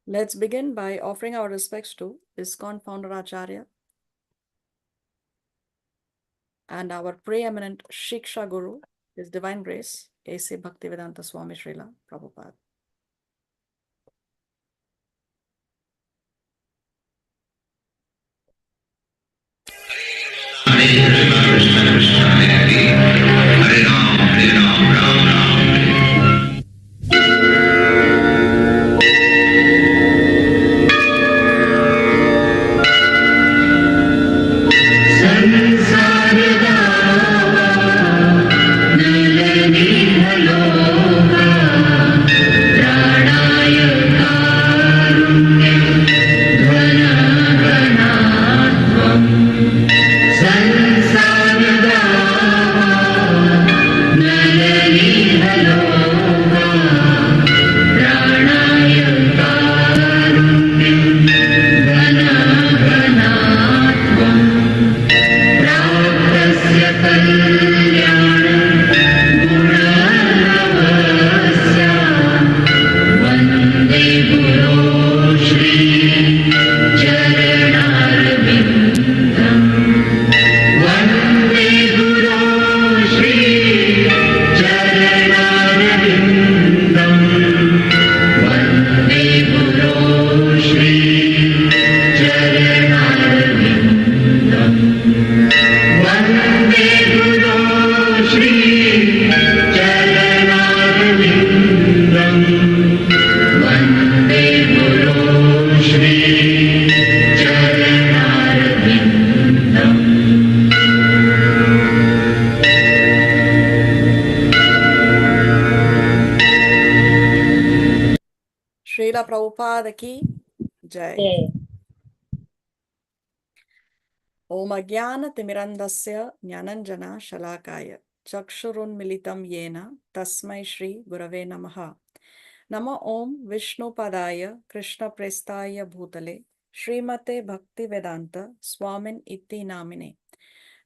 Let's begin by offering our respects to ISKCON founder Acharya and our preeminent Shiksha Guru, His Divine Grace, A.C. Bhaktivedanta Swami Srila Prabhupada. Srila Prabhupada ki Jai. Om Ajnana Timirandasya Jnananjana Shalakaya Chakshurun Militam Yena Tasmai Shri Gurave Namaha. Nama Om Vishnu Padaya Krishna Prestaya Bhutale Srimate Bhakti Vedanta Swamin Iti Namine.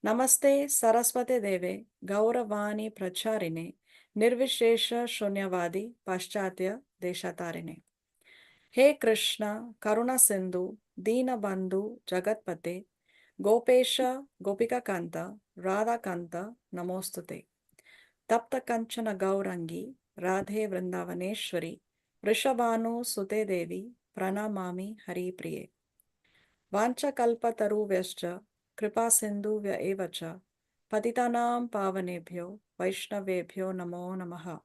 Namaste Saraswate Deve Gauravani Pracharine Nirvishesha Shunyavadi Paschatya Deshatarine. He Krishna Karuna Sindhu Dina Bandhu Jagatpate Gopesha Gopika Kanta Radha Kanta Namostute Tapta Kanchana Gaurangi Radhe Vrindavaneshwari Vrishabhanu Sute Devi Pranamami Hari Priye Vancha Kalpa Taru Vyascha Kripa Sindhu Vya Evacha Patitanam Pavanebhyo Vaishnavebhyo Namo Namaha.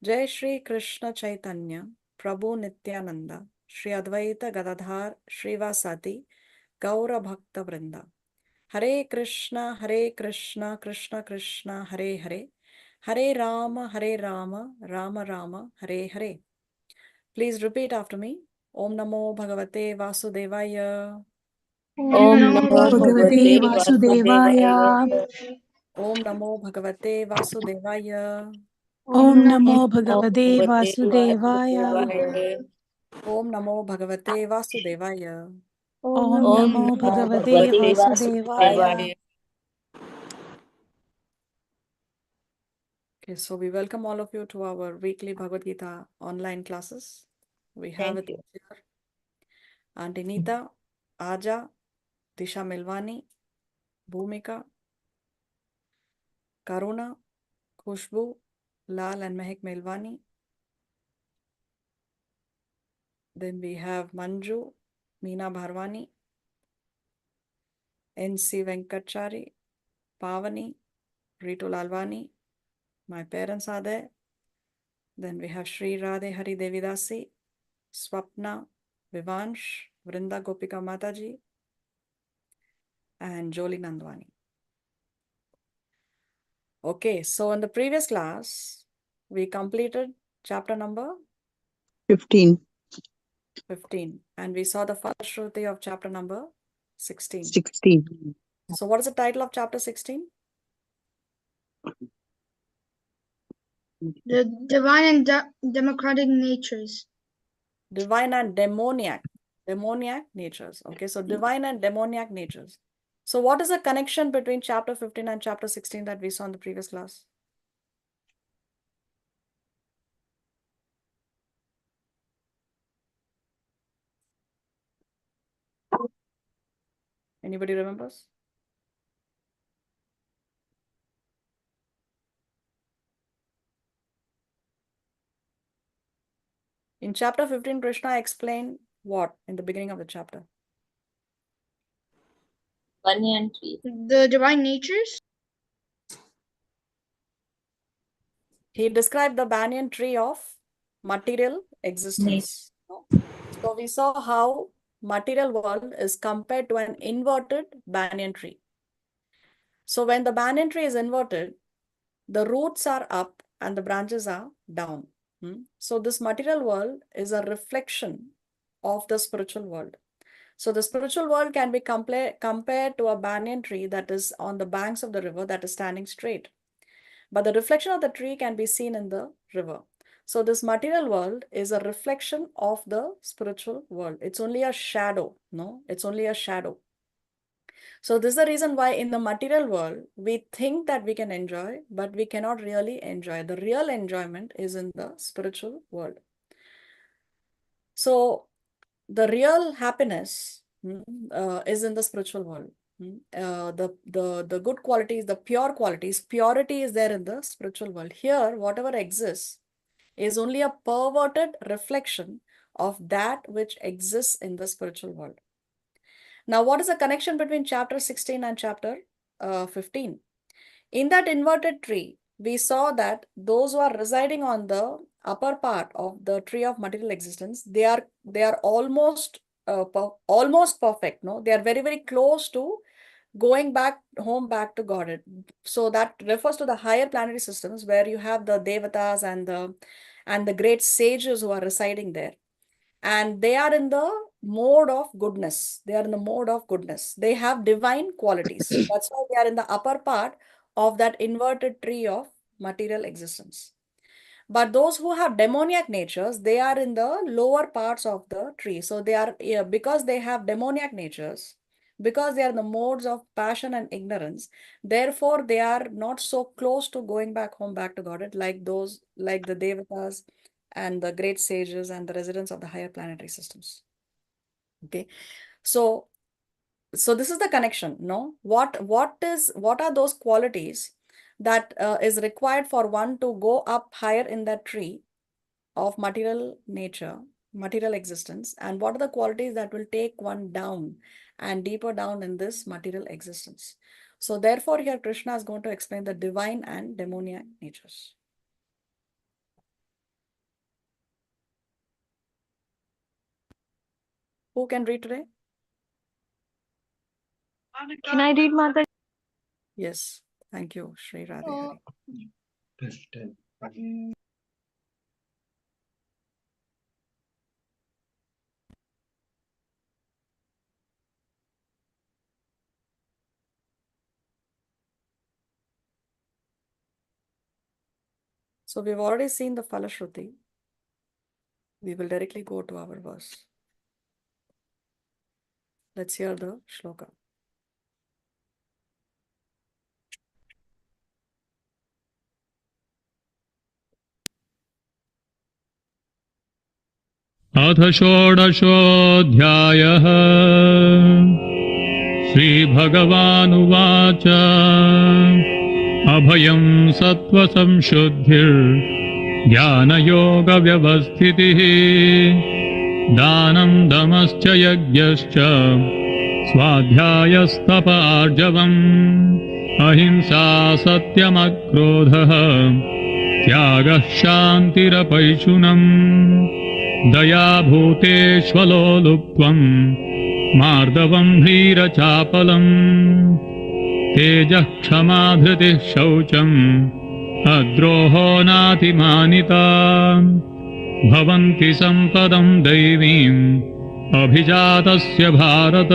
Jai Shri Krishna Chaitanya Prabhu Nityananda Shri Advaita Gadadhar Shrivasati Gaura Bhakta Vrinda. Hare Krishna Krishna Krishna Hare Hare Hare Rama Rama Rama Hare Hare. Please repeat after me. Om Namo Bhagavate Vasudevaya. Om Namo Bhagavate Vasudevaya. Om Namo Bhagavate Vasudevaya. Om Namo Bhagavate Vasudevaya. Om Namo Bhagavate Vasudevaya. Om Namo Bhagavate Vasudevaya. Okay, so we welcome all of you to our weekly Bhagavad Gita online classes. We have it here. Auntie Nita, Aja, Disha Milwani, Bhumika, Karuna, Khushbu, Lal and Mehak Milwani. Then we have Manju, Meena Bharwani, N.C. Venkatchari, Pavani, Ritu Lalwani. My parents are there. Then we have Sri Radhe Hari Devidasi, Swapna, Vivansh, Vrinda Gopika Mataji, and Joli Nandwani. Okay, so in the previous class, we completed chapter number 15. And we saw the first Shruti of chapter number 16. 16. So what is the title of chapter 16? The divine and democratic natures. Divine and demoniac natures. Okay, so divine and demoniac natures. So what is the connection between chapter 15 and chapter 16 that we saw in the previous class? Anybody remembers? In chapter 15, Krishna explained what in the beginning of the chapter? Banyan tree. The divine natures. He described the banyan tree of material existence. So we saw how material world is compared to an inverted banyan tree. So when the banyan tree is inverted, the roots are up and the branches are down. So this material world is a reflection of the spiritual world. So the spiritual world can be compared to a banyan tree that is on the banks of the river that is standing straight. But the reflection of the tree can be seen in the river. So this material world is a reflection of the spiritual world. It's only a shadow, no? It's only a shadow. So this is the reason why in the material world, we think that we can enjoy, but we cannot really enjoy. The real enjoyment is in the spiritual world. So the real happiness is in the spiritual world. The good qualities, the pure qualities, purity is there in the spiritual world. Here, whatever exists is only a perverted reflection of that which exists in the spiritual world. Now, what is the connection between chapter 16 and chapter 15? In that inverted tree, we saw that those who are residing on the upper part of the tree of material existence, they are almost almost perfect. No, they are very, very close to going back home, back to God. So that refers to the higher planetary systems where you have the devatas and the great sages who are residing there, and they are in the mode of goodness. They are in the mode of goodness. They have divine qualities. That's why they are in the upper part of that inverted tree of material existence. But those who have demoniac natures, they are in the lower parts of the tree. So they are, because they have demoniac natures, because they are in the modes of passion and ignorance, therefore they are not so close to going back home, back to Godhead, like those, like the devatas and the great sages and the residents of the higher planetary systems. Okay, so this is the connection. No, what are those qualities that is required for one to go up higher in that tree of material nature, material existence, and what are the qualities that will take one down and deeper down in this material existence? So therefore here Krishna is going to explain the divine and demoniac natures. Who can read today? Can I read, Mata? Yes, thank you, Sri Radhe Hari. So we've already seen the Falashruti. We will directly go to our verse. Let's hear the shloka. अथ षोडशोऽध्यायः श्रीभगवानुवाच अभयं सत्त्वसंशुद्धिर्ज्ञानयोगव्यवस्थितिः दानं दमश्च यज्ञश्च स्वाध्यायस्तपार्जवम् अहिंसा सत्यमक्रोधः त्यागः शान्तिरपैशुनम् दया भूतेष्वलोलुप्त्वम् मार्दवम् ह्रीरचापलम् तेजः क्षमा धृतिः शौचम् अद्रोहो नातिमानिता भवन्ति सम्पदम् दैवीम् अभिजातस्य Bharat.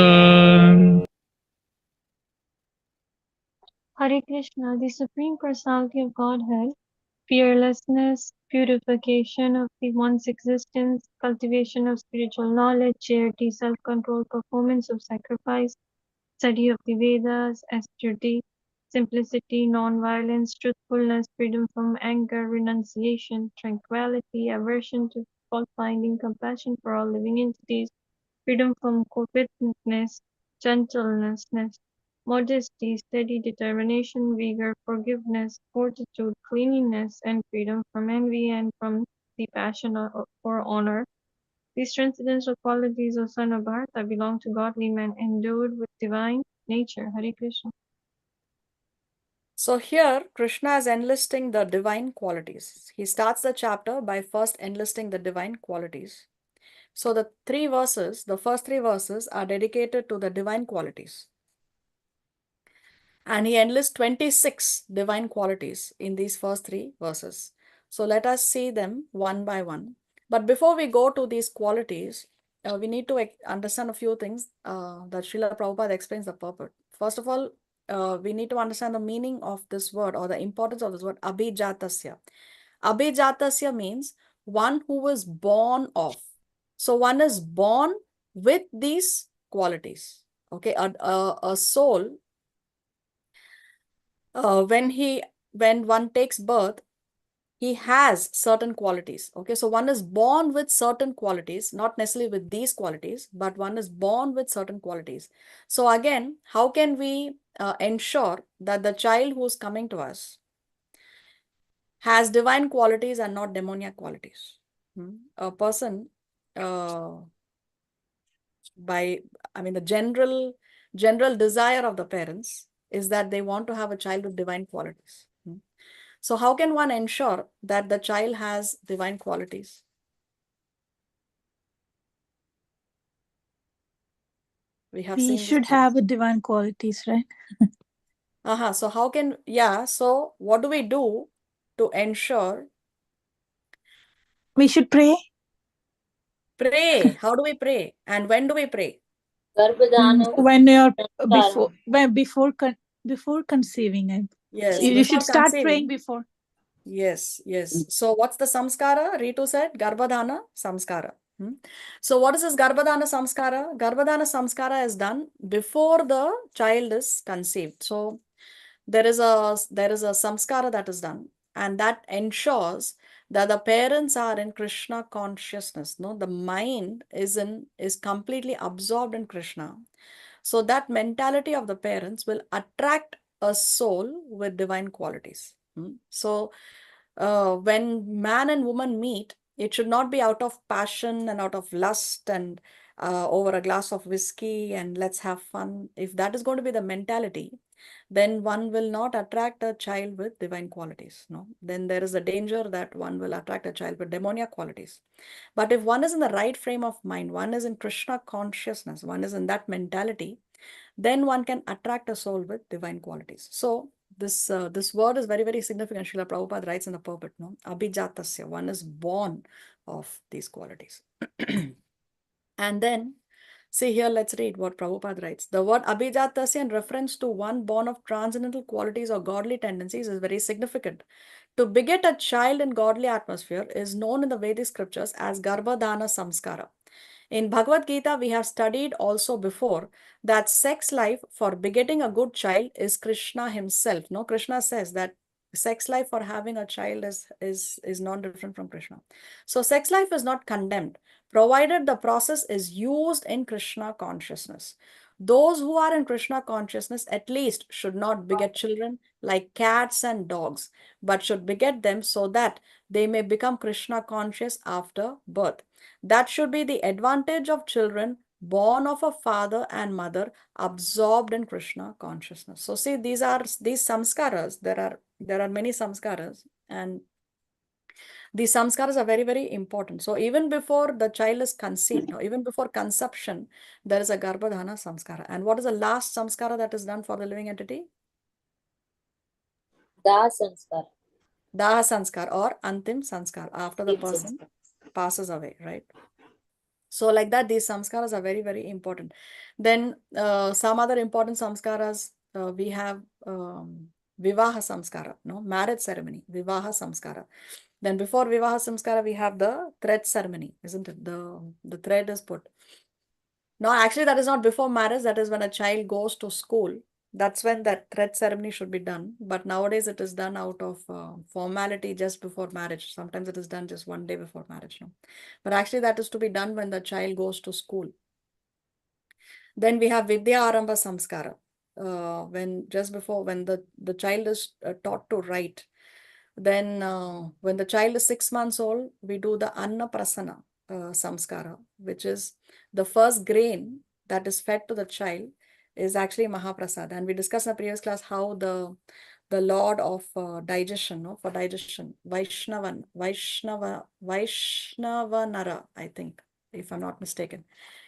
Hare Krishna, the Supreme Personality of Godhead, fearlessness, purification of the one's existence, cultivation of spiritual knowledge, charity, self-control, performance of sacrifice, study of the Vedas, austerity, simplicity, non-violence, truthfulness, freedom from anger, renunciation, tranquility, aversion to fault-finding, compassion for all living entities, freedom from covetousness, gentleness, modesty, steady determination, vigor, forgiveness, fortitude, cleanliness, and freedom from envy and from the passion for honor. These transcendental qualities of son of Bharata belong to godly men endowed with divine nature. Hare Krishna. So here, Krishna is enlisting the divine qualities. He starts the chapter by first enlisting the divine qualities. So the first three verses are dedicated to the divine qualities. And he enlists 26 divine qualities in these first three verses. So let us see them one by one. But before we go to these qualities, we need to understand a few things that Srila Prabhupada explains the purport. First of all, we need to understand the meaning of this word or the importance of this word, abhijatasya. Abhijatasya means one who was born of. So one is born with these qualities. Okay, a soul, when one takes birth, he has certain qualities. Okay, so one is born with certain qualities, not necessarily with these qualities, but one is born with certain qualities. So again, how can we ensure that the child who's coming to us has divine qualities and not demoniac qualities? A person, the general desire of the parents is that they want to have a child with divine qualities. So how can one ensure that the child has divine qualities? We have We seen this should before. have a divine qualities, right? So so what do we do to ensure? We should pray. Pray. How do we pray? And when do we pray? When you're before conceiving it. Yes, So you before should start conceiving. praying before. Yes. So what's the samskara? Ritu said, Garbhadhana samskara. So what is this Garbhadhana samskara? Garbhadhana samskara is done before the child is conceived. So there is a samskara that is done, and that ensures that the parents are in Krishna consciousness. No, the mind is completely absorbed in Krishna. So that mentality of the parents will attract a soul with divine qualities. So when man and woman meet, it should not be out of passion and out of lust and over a glass of whiskey and let's have fun. If that is going to be the mentality, then one will not attract a child with divine qualities. No, then there is a danger that one will attract a child with demoniac qualities. But if one is in the right frame of mind, one is in Krishna consciousness, one is in that mentality, then one can attract a soul with divine qualities. So this word is very, very significant. Srila Prabhupada writes in the purport, no? Abhijatasya, one is born of these qualities. And then, see here, let's read what Prabhupada writes. The word abhijatasya in reference to one born of transcendental qualities or godly tendencies is very significant. To beget a child in godly atmosphere is known in the Vedic scriptures as Garbhadhana Samskara. In Bhagavad Gita, we have studied also before that sex life for begetting a good child is Krishna himself. No, Krishna says that sex life for having a child is not different from Krishna. So sex life is not condemned, provided the process is used in Krishna consciousness. Those who are in Krishna consciousness at least should not beget children like cats and dogs, but should beget them so that they may become Krishna conscious after birth. That should be the advantage of children born of a father and mother absorbed in Krishna consciousness. So see, these samskaras. There are many samskaras, and these samskaras are very, very important. So even before the child is conceived, or even before conception, there is a Garbhadhana samskara. And what is the last samskara that is done for the living entity? Daha sanskar. Daha sanskar or Antim sanskar, after the Deep person sanskar. passes away, right? So like that, these samskaras are very, very important. Then some other important samskaras, we have Vivaha samskara, no, marriage ceremony, Vivaha samskara. Then before Vivaha samskara, we have the thread ceremony, isn't it? The thread is put. No, actually that is not before marriage. That is when a child goes to school. That's when that thread ceremony should be done. But nowadays it is done out of formality just before marriage. Sometimes it is done just one day before marriage. No, but actually that is to be done when the child goes to school. Then we have Vidya Aramba Samskara. When just before when the child is taught to write, then when the child is 6 months old, we do the Anna Prasana Samskara, which is the first grain that is fed to the child is actually Mahaprasad. And we discussed in the previous class how the Lord of digestion, no, for digestion, Vaishnavanara, I think, if I'm not mistaken.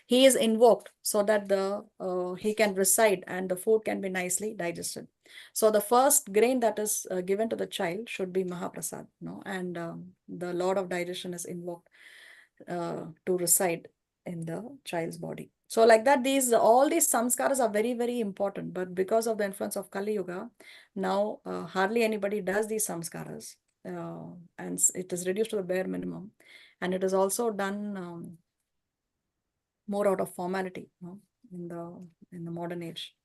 He is invoked so that he can reside and the food can be nicely digested. So the first grain that is given to the child should be Mahaprasad, no, and the Lord of digestion is invoked to reside in the child's body. So like that, all these samskaras are very, very important. But because of the influence of Kali Yuga, now hardly anybody does these samskaras, and it is reduced to the bare minimum, and it is also done more out of formality, no, in the modern age.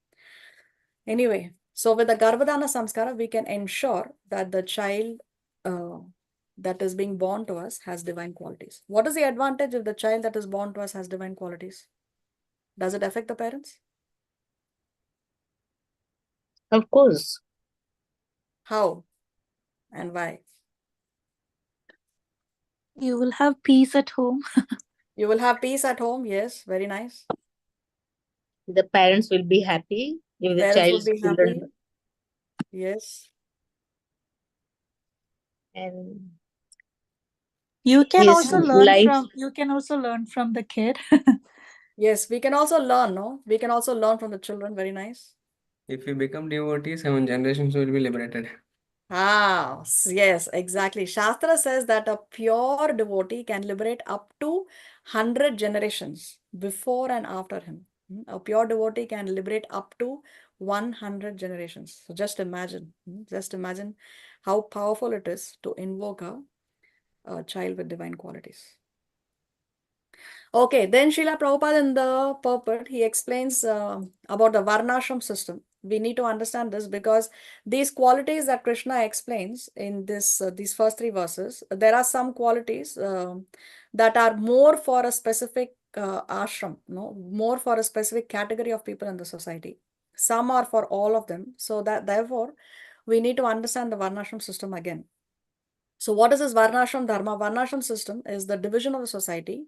Anyway, so with the Garbhadana Samskara, we can ensure that the child that is being born to us has divine qualities. What is the advantage if the child that is born to us has divine qualities? Does it affect the parents? Of course. How and why? You will have peace at home. You will have peace at home. Yes, very nice. The parents will be happy if the Parents would child's be children. happy. Yes. And You can his also learn life. from the kid. Yes, we can also learn, no? We can also learn from the children. Very nice. If we become devotees, 7 generations will be liberated. Yes, exactly. Shastra says that a pure devotee can liberate up to 100 generations before and after him. A pure devotee can liberate up to 100 generations. So just imagine how powerful it is to invoke a child with divine qualities. Okay, then Srila Prabhupada in the purport, he explains about the Varnashram system. We need to understand this because these qualities that Krishna explains in these first 3 verses, there are some qualities that are more for a specific ashram, no, more for a specific category of people in the society. Some are for all of them. So that therefore, we need to understand the Varnashram system again. So what is this Varnashram Dharma? Varnashram system is the division of the society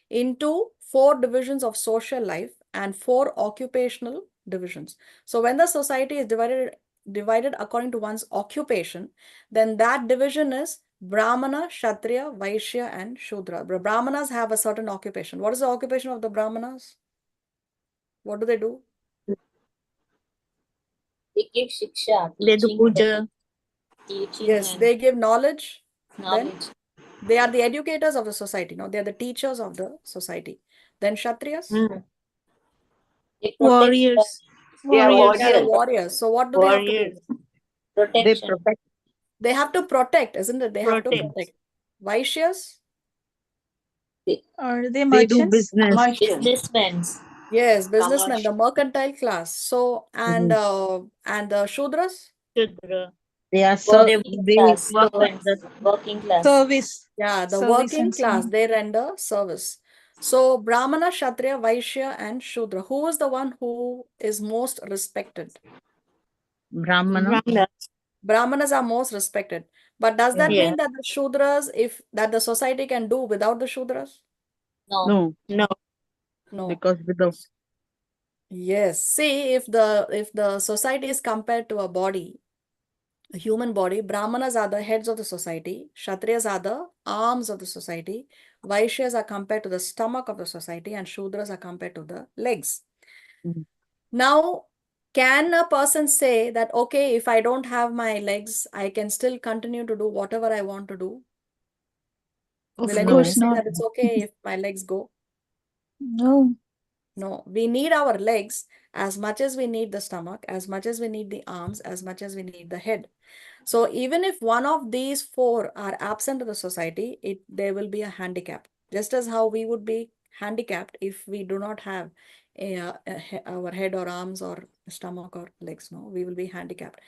into 4 divisions of social life and 4 occupational divisions. So when the society is divided according to one's occupation, then that division is Brahmana, Kshatriya, Vaishya, and Shudra. Brahmanas have a certain occupation. What is the occupation of the Brahmanas? What do they do? They give shiksha, They do puja. teaching Yes, and they give knowledge. Then knowledge. they are the educators of the society. No, they are the teachers of the society. Then Kshatriyas. They protect Warriors. They are Warriors. They are the warriors. warriors. So what do they have to Warriors. do? They Protection. protect. They have to protect, isn't it? They have to Protect. protect. Vaishyas? Are they They do merchants? business. Businessmen. Yes, businessmen, the mercantile class. So, and the Shudras? Shudra. They are Working class. servants. Working class. Service. Yeah, the Service working and class, singing. they render service. So, Brahmana, Kshatriya, Vaishya, and Shudra. Who is the one who is most respected? Brahmana. Brahmanas are most respected. But does that Yeah. mean that the Shudras, that the society can do without the Shudras? No. No, No. because with the Yes. See, if the society is compared to a body, a human body, Brahmanas are the heads of the society, Kshatriyas are the arms of the society, Vaishyas are compared to the stomach of the society, and Shudras are compared to the legs. Mhm. Now, can a person say that, okay, if I don't have my legs, I can still continue to do whatever I want to do? Of Will anybody course say not. that it's okay if my legs go? No. No, we need our legs as much as we need the stomach, as much as we need the arms, as much as we need the head. So even if one of these 4 are absent in the society, there will be a handicap. Just as how we would be handicapped if we do not have our head or arms or stomach or legs. No, we will be handicapped.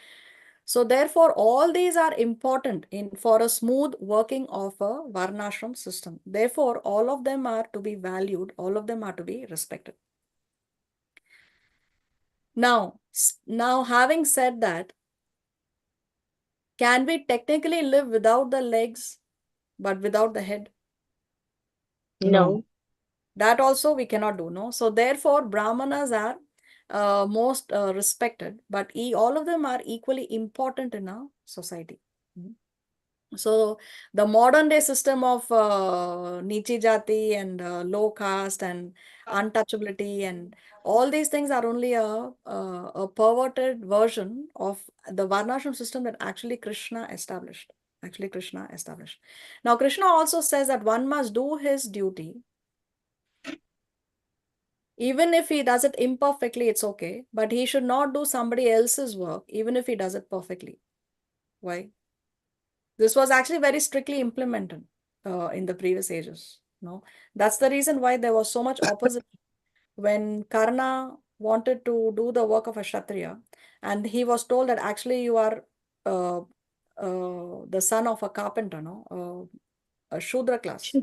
So therefore, all these are important for a smooth working of a Varnashram system. Therefore, all of them are to be valued. All of them are to be respected. Now having said that, can we technically live without the legs but without the head? No. That also we cannot do, no? So therefore, Brahmanas are most respected, but all of them are equally important in our society. So the modern day system of Nichi Jati and low caste and untouchability and all these things are only a perverted version of the Varnashram system that actually Krishna established. Now Krishna also says that one must do his duty. Even if he does it imperfectly, it's okay. But he should not do somebody else's work, even if he does it perfectly. Why? This was actually very strictly implemented in the previous ages. No, that's the reason why there was so much opposition when Karna wanted to do the work of a Kshatriya, and he was told that actually you are the son of a carpenter, no, a Shudra class.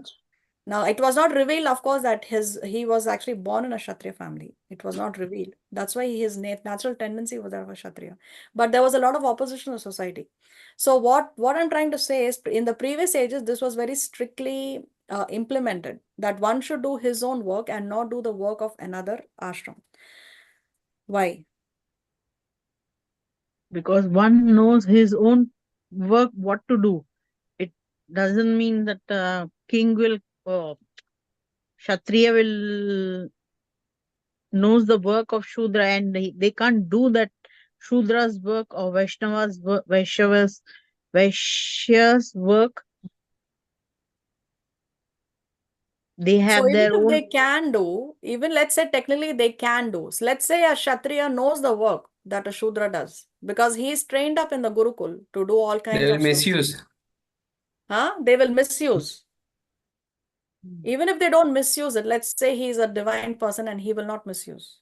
Now, it was not revealed, of course, that he was actually born in a Kshatriya family. It was not revealed. That's why his natural tendency was that of a Kshatriya. But there was a lot of opposition in society. So what I'm trying to say is, in the previous ages, this was very strictly implemented, that one should do his own work and not do the work of another ashram. Why? Because one knows his own work, what to do. It doesn't mean that king will, Kshatriya will knows the work of Shudra, and they can't do that Shudra's work or Vaishya's work. They So have even their if own. they can do, even let's say technically they can do. So let's say a Kshatriya knows the work that a Shudra does because he is trained up in the Gurukul to do all They kinds will of stuff. misuse. They will misuse. Even if they don't misuse it, let's say he is a divine person and he will not misuse.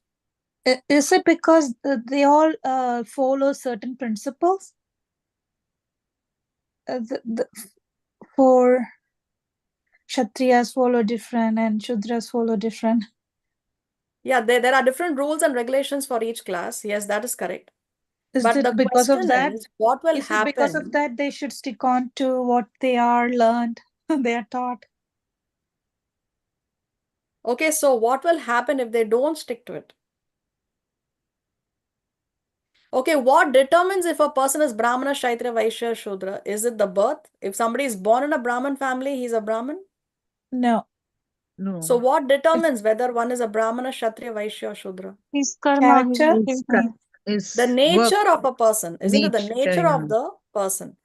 Is it because they all follow certain principles? For Kshatriyas follow different and Shudras follow different. Yeah, there are different rules and regulations for each class. Yes, that is correct. Is But it the because of question that? is, what will Is it because of happen? that they should stick on to what they are learned, they are taught? Okay, so what will happen if they don't stick to it? Okay, what determines if a person is Brahmana, Kshatriya, Vaishya, Shudra? Is it the birth? If somebody is born in a Brahmin family, he's a Brahmin? No. No. So what determines whether one is a Brahmana, Kshatriya, Vaishya, or Shudra? His karma, his Character? activity. The nature of a person, isn't it? The nature yeah. of the person.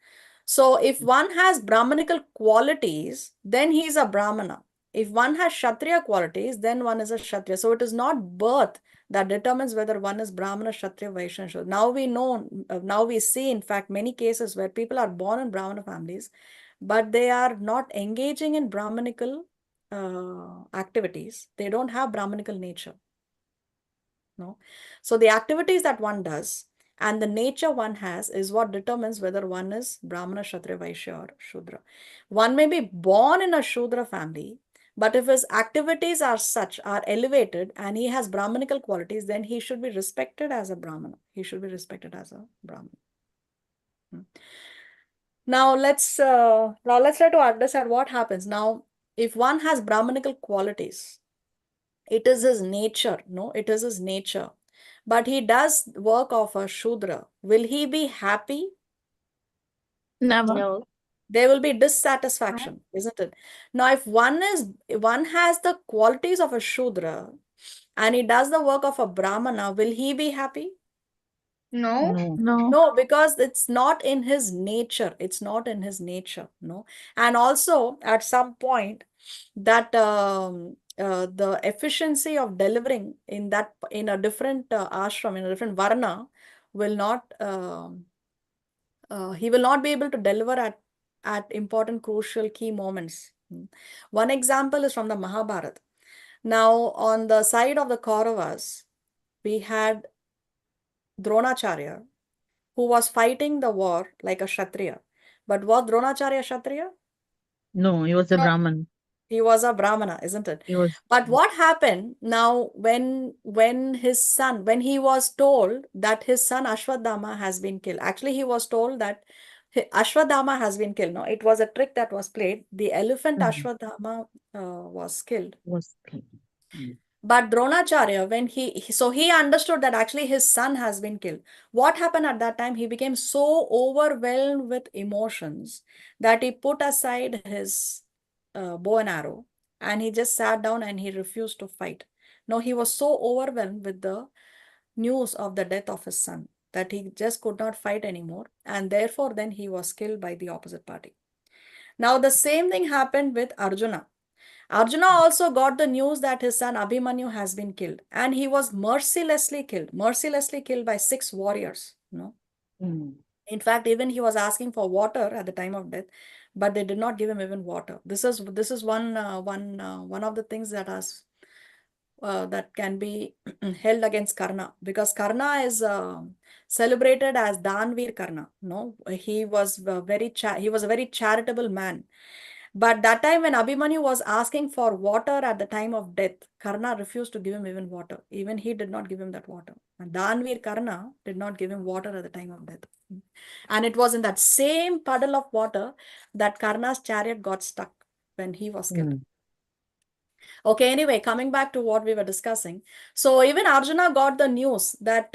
So if one has Brahmanical qualities, then he is a Brahmana. If one has Kshatriya qualities, then one is a Kshatriya. So it is not birth that determines whether one is Brahmana, Kshatriya, Vaishya, and Shudra. Now we know, now we see, in fact, many cases where people are born in Brahmana families, but they are not engaging in Brahmanical activities. They don't have Brahmanical nature. No. So the activities that one does and the nature one has is what determines whether one is Brahmana, Kshatriya, Vaishya, or Shudra. One may be born in a Shudra family, but if his activities are such, are elevated, and he has Brahmanical qualities, then he should be respected as a Brahmana. He should be respected as a Brahman. Now let's try to understand what happens. Now, if one has Brahmanical qualities, it is his nature, no? It is his nature. But he does work of a Shudra. Will he be happy? Never. No. There will be dissatisfaction, isn't it? Now, if one has the qualities of a Shudra and he does the work of a Brahmana, will he be happy? No. No. No. No, because it's not in his nature. It's not in his nature, no? And also, at some point, that the efficiency of delivering in a different ashram, in a different varna, will not, he will not be able to deliver at important, crucial, key moments. One example is from the Mahabharata. Now, on the side of the Kauravas, we had Dronacharya, who was fighting the war like a Kshatriya. But was Dronacharya Kshatriya? No, he was a No. Brahman. He was a Brahmana, isn't it? He was. But what happened now when his son, when he was told that his son Ashwadama has been killed? Actually, he was told that Ashwadama has been killed. No, it was a trick that was played. The elephant Ashwadama was killed. Was killed. Mm. But Dronacharya, when so he understood that actually his son has been killed. What happened at that time? He became so overwhelmed with emotions that he put aside his bow and arrow and he just sat down and he refused to fight. No, he was so overwhelmed with the news of the death of his son that he just could not fight anymore, and therefore then he was killed by the opposite party. Now the same thing happened with Arjuna. Arjuna also got the news that his son Abhimanyu has been killed, and he was mercilessly killed by 6 warriors. Mm. In fact, even he was asking for water at the time of death, but they did not give him even water. This is one of the things that that can be held against Karna, because Karna is celebrated as Danveer Karna. No, he was a very charitable man. But that time when Abhimanyu was asking for water at the time of death, Karna refused to give him even water. Even he did not give him that water. And Danveer Karna did not give him water at the time of death. And it was in that same puddle of water that Karna's chariot got stuck when he was killed. Mm. Okay, anyway, coming back to what we were discussing. So even Arjuna got the news that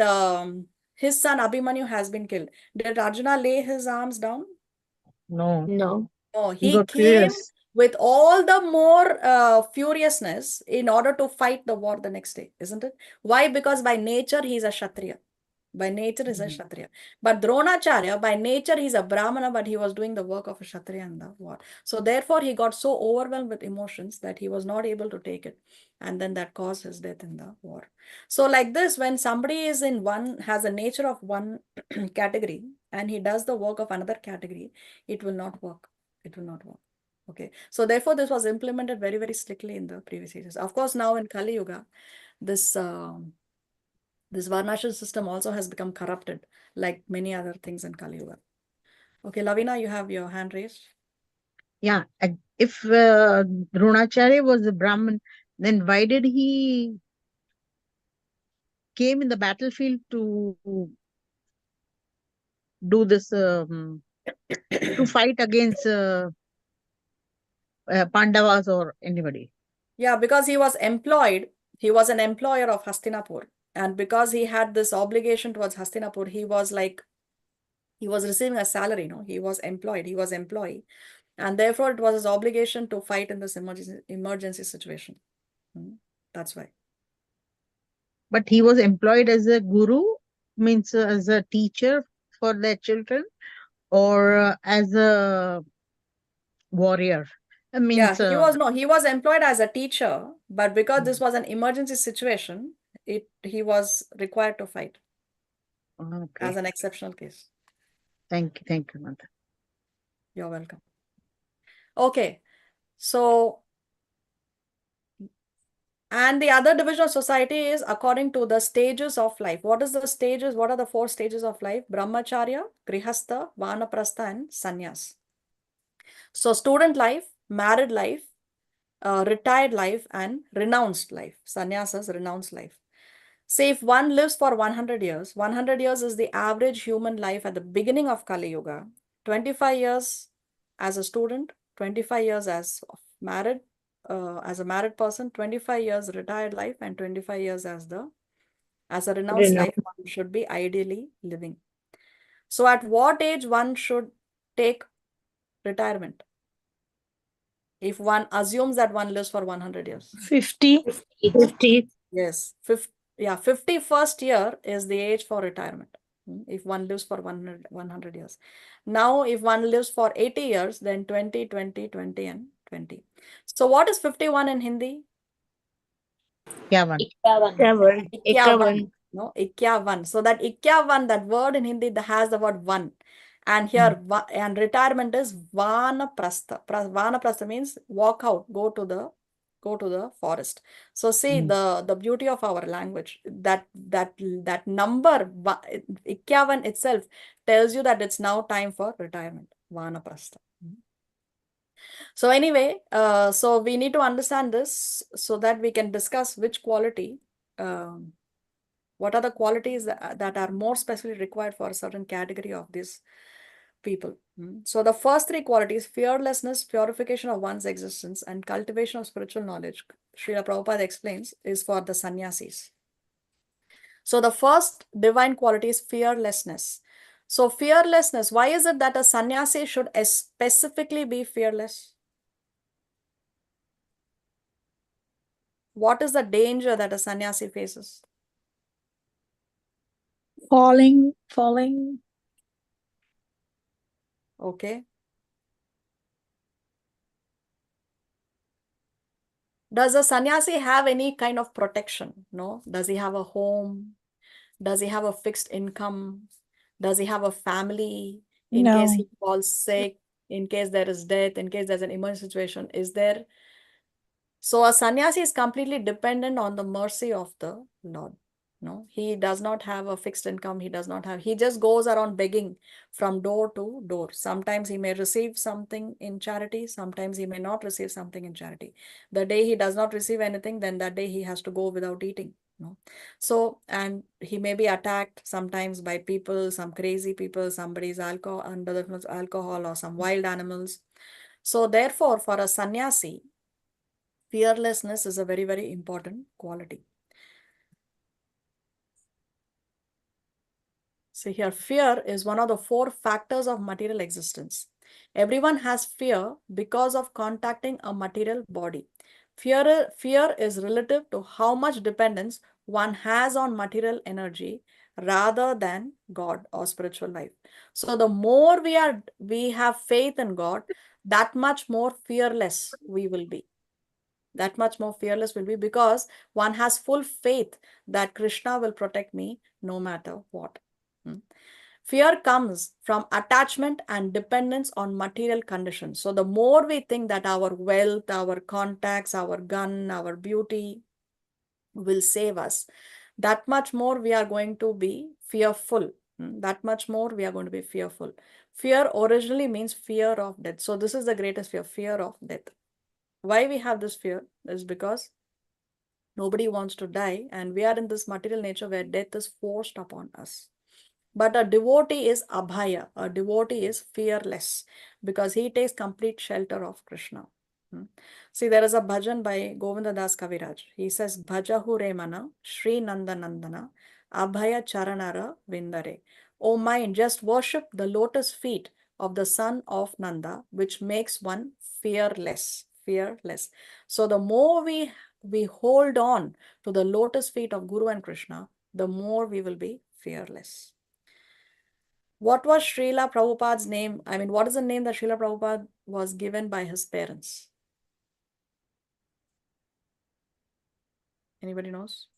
his son Abhimanyu has been killed. Did Arjuna lay his arms down? No. No. No, He he got came furious. with all the more furiousness in order to fight the war the next day, isn't it? Why? Because by nature he's a Kshatriya. By nature he's a Kshatriya. But Dronacharya, by nature he's a Brahmana, but he was doing the work of a Kshatriya in the war. So therefore he got so overwhelmed with emotions that he was not able to take it. And then that caused his death in the war. So like this, when somebody is in has a nature of one category and he does the work of another category, it will not work. It will not work. Okay. So therefore, this was implemented very, very strictly in the previous ages. Of course, now in Kali Yuga, this Varnashram system also has become corrupted, like many other things in Kali Yuga. Okay, Lavina, you have your hand raised. Yeah. If Dronacharya was a Brahmin, then why did he came in the battlefield to do this to fight against Pandavas or anybody? Yeah, because he was employed. He was an employer of Hastinapur. And because he had this obligation towards Hastinapur, he was receiving a salary, no? He was employed. He was employee. And therefore, it was his obligation to fight in this emergency situation. That's why. But he was employed as a guru, means as a teacher for their children, or as a warrior. Yeah, he was employed as a teacher, but because this was an emergency situation, he was required to fight as an exceptional case. Thank you, Mother. You're welcome. Okay, so and the other division of society is according to the stages of life. What is the stages? What are the 4 stages of life? Brahmacharya, Grihastha, Vanaprastha, and Sannyas. So student life, married life, retired life, and renounced life. Sannyasas, renounced life. Say if one lives for 100 years, 100 years is the average human life at the beginning of Kali Yuga. 25 years as a student, 25 years as a married person, 25 years retired life, and 25 years as a renounced life one should be ideally living. So at what age one should take retirement? If one assumes that one lives for 100 years. 50. 50. Yes. 51st year is the age for retirement. If one lives for 100 years. Now, if one lives for 80 years, then 20, 20, 20, and 20. So what is 51 in Hindi? Ikyavan. Ikyavan. No, Ikyavan. So that Ikyavan, that word in Hindi that has the word one. And here, and retirement is Vanaprastha. Vanaprastha means walk out, go to the forest. So see the beauty of our language, that number, Ikyavan itself tells you that it's now time for retirement, Vanaprastha. So anyway, so we need to understand this so that we can discuss which quality, what are the qualities that are more specifically required for a certain category of these people. So the first three qualities, fearlessness, purification of one's existence, and cultivation of spiritual knowledge, Srila Prabhupada explains, is for the sannyasis. So the first divine quality is fearlessness. So fearlessness, why is it that a sannyasi should specifically be fearless? What is the danger that a sannyasi faces? Falling. Okay. Does a sannyasi have any kind of protection? No. Does he have a home? Does he have a fixed income? Does he have a family? In case No. he falls sick, in case there is death, in case there's an emergency situation, is there? So a sannyasi is completely dependent on the mercy of the Lord. No, he does not have a fixed income. He just goes around begging from door to door. Sometimes he may receive something in charity. Sometimes he may not receive something in charity. The day he does not receive anything, then that day he has to go without eating. No. So, and he may be attacked sometimes by people, some crazy people, somebody's alcohol, under the influence of alcohol, or some wild animals. So therefore, for a sannyasi, fearlessness is a very, very important quality. See here, fear is one of the 4 factors of material existence. Everyone has fear because of contacting a material body. Fear is relative to how much dependence one has on material energy rather than God or spiritual life. So the more we have faith in God, that much more fearless we will be. That much more fearless will be, because one has full faith that Krishna will protect me no matter what. Fear comes from attachment and dependence on material conditions. So the more we think that our wealth, our contacts, our gun, our beauty will save us, that much more we are going to be fearful. That much more we are going to be fearful. Fear originally means fear of death. So this is the greatest fear of death. Why we have this fear is because nobody wants to die, and we are in this material nature where death is forced upon us. But a devotee is abhaya. A devotee is fearless because he takes complete shelter of Krishna. See, there is a bhajan by Govinda Das Kaviraj. He says, Bhajahu Remana, Shri Nanda Nandana, Abhaya Charanara Vindare. O mind, just worship the lotus feet of the son of Nanda, which makes one fearless. Fearless. So the more we hold on to the lotus feet of Guru and Krishna, the more we will be fearless. What was Srila Prabhupada's name? I mean, what is the name that Srila Prabhupada was given by his parents? Anybody knows?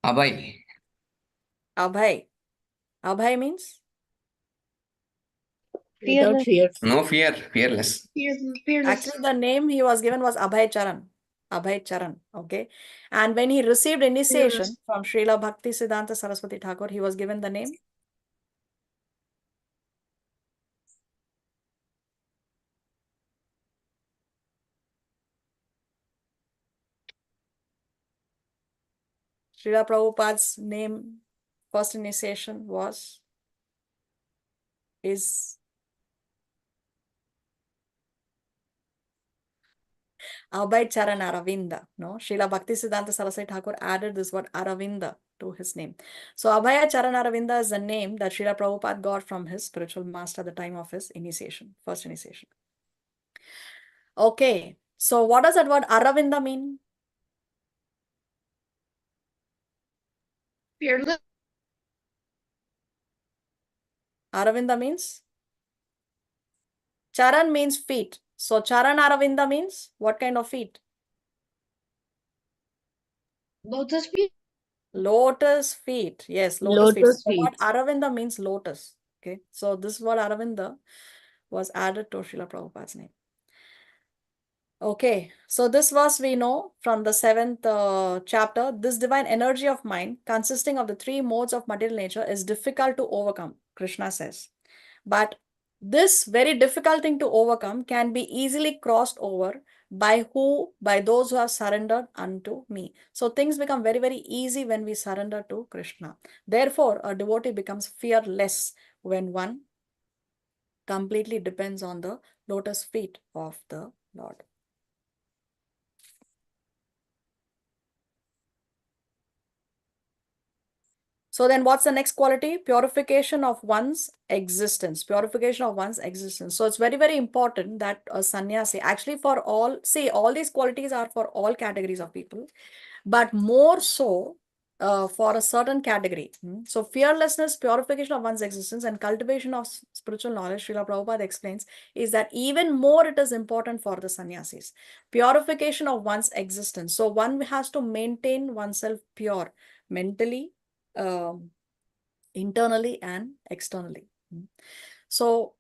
Abhay. Abhay. Abhay means? Without fear. No fear. Fearless. Fearless. Actually, the name he was given was Abhay Charan. Abhay Charan. Okay. And when he received initiation from Srila Bhakti Siddhanta Saraswati Thakur, he was given the name? Srila Prabhupada's name, first initiation is Abhay Charan Aravinda. No, Srila Bhakti Siddhanta Saraswati Thakur added this word Aravinda to his name. So Abhaya Charan Aravinda is the name that Srila Prabhupada got from his spiritual master at the time of his initiation, first initiation. Okay, so what does that word Aravinda mean? Fearless. Aravinda means? Charan means feet. So Charan Aravinda means what kind of feet? Lotus feet. Lotus feet. Yes, lotus feet. Lotus The word feet. Aravinda means lotus. Okay, so this word Aravinda was added to Srila Prabhupada's name. Okay, so this verse we know from the 7th chapter. This divine energy of mind, consisting of the three modes of material nature, is difficult to overcome, Krishna says. But this very difficult thing to overcome can be easily crossed over by who? By those who have surrendered unto me. So things become very, very easy when we surrender to Krishna. Therefore, a devotee becomes fearless when one completely depends on the lotus feet of the Lord. So then what's the next quality? Purification of one's existence. Purification of one's existence. So it's very, very important that a sannyasi, actually for all, see, all these qualities are for all categories of people, but more so for a certain category. So fearlessness, purification of one's existence, and cultivation of spiritual knowledge, Srila Prabhupada explains, is that even more it is important for the sannyasis. Purification of one's existence. So one has to maintain oneself pure mentally, internally and externally. So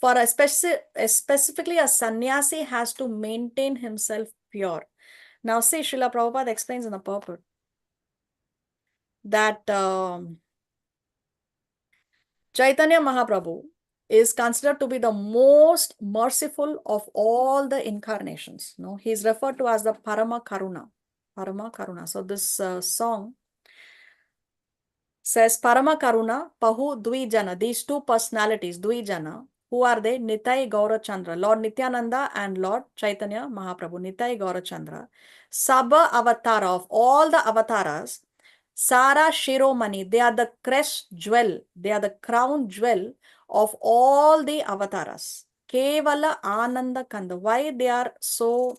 for a specifically a sannyasi has to maintain himself pure. Now see, Srila Prabhupada explains in the purport that Chaitanya Mahaprabhu is considered to be the most merciful of all the incarnations. No, he is referred to as the Parama Karuna. Parama Karuna. So this song says Parama Karuna Pahu Dvijana, these two personalities, Dvijana, who are they? Nitai Gaurachandra, Lord Nityananda and Lord Chaitanya Mahaprabhu, Nitai Gaurachandra. Sabha Avatara, of all the avatars, Sara Shiromani, they are the crest jewel, they are the crown jewel of all the avatars. Kevala Ananda Kanda. Why they are so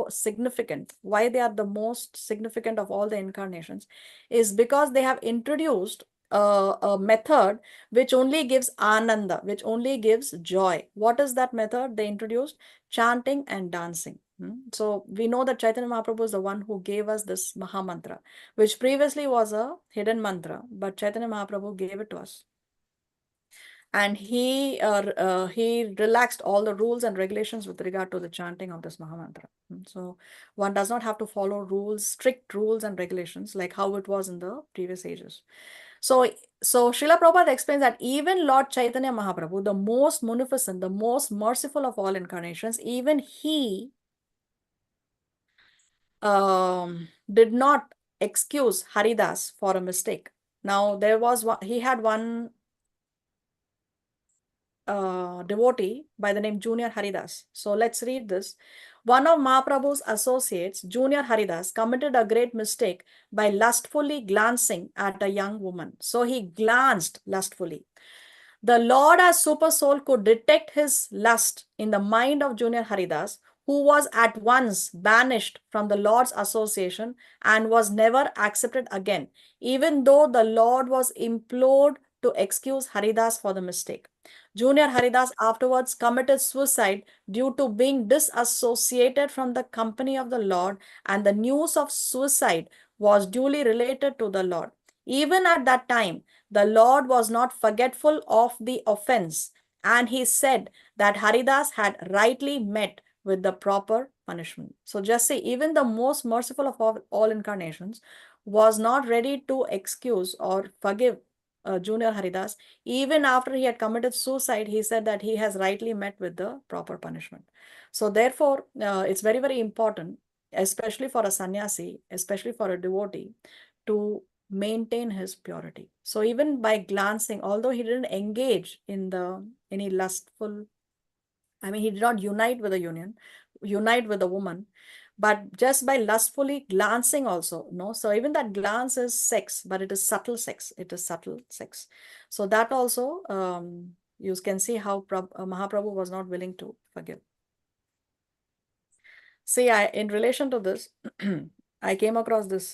significant, why they are the most significant of all the incarnations, is because they have introduced a method which only gives ananda, which only gives joy. What is that method they introduced? Chanting and dancing. So we know that Chaitanya Mahaprabhu is the one who gave us this Maha Mantra, which previously was a hidden mantra, but Chaitanya Mahaprabhu gave it to us. And he relaxed all the rules and regulations with regard to the chanting of this Maha Mantra. So one does not have to follow rules, strict rules and regulations like how it was in the previous ages. So Srila Prabhupada explains that even Lord Chaitanya Mahaprabhu, the most munificent, the most merciful of all incarnations, even he did not excuse Haridas for a mistake. Now there was one, he had one devotee by the name Junior Haridas. So let's read this. One of Mahaprabhu's associates, Junior Haridas, committed a great mistake by lustfully glancing at a young woman. So he glanced lustfully. The Lord as Super Soul could detect his lust in the mind of Junior Haridas, who was at once banished from the Lord's association and was never accepted again, even though the Lord was implored to excuse Haridas for the mistake. Junior Haridas afterwards committed suicide due to being disassociated from the company of the Lord, and the news of suicide was duly related to the Lord. Even at that time, the Lord was not forgetful of the offense, and he said that Haridas had rightly met with the proper punishment. So just say, even the most merciful of all incarnations was not ready to excuse or forgive Junior Haridas. Even after he had committed suicide, he said that he has rightly met with the proper punishment. So therefore, it's very, very important, especially for a sannyasi, especially for a devotee, to maintain his purity. So even by glancing, although he didn't engage in any lustful, he did not unite with a woman, but just by lustfully glancing also, no? So even that glance is sex, but it is subtle sex. It is subtle sex. So that also, you can see how Mahaprabhu was not willing to forgive. See, in relation to this, I came across this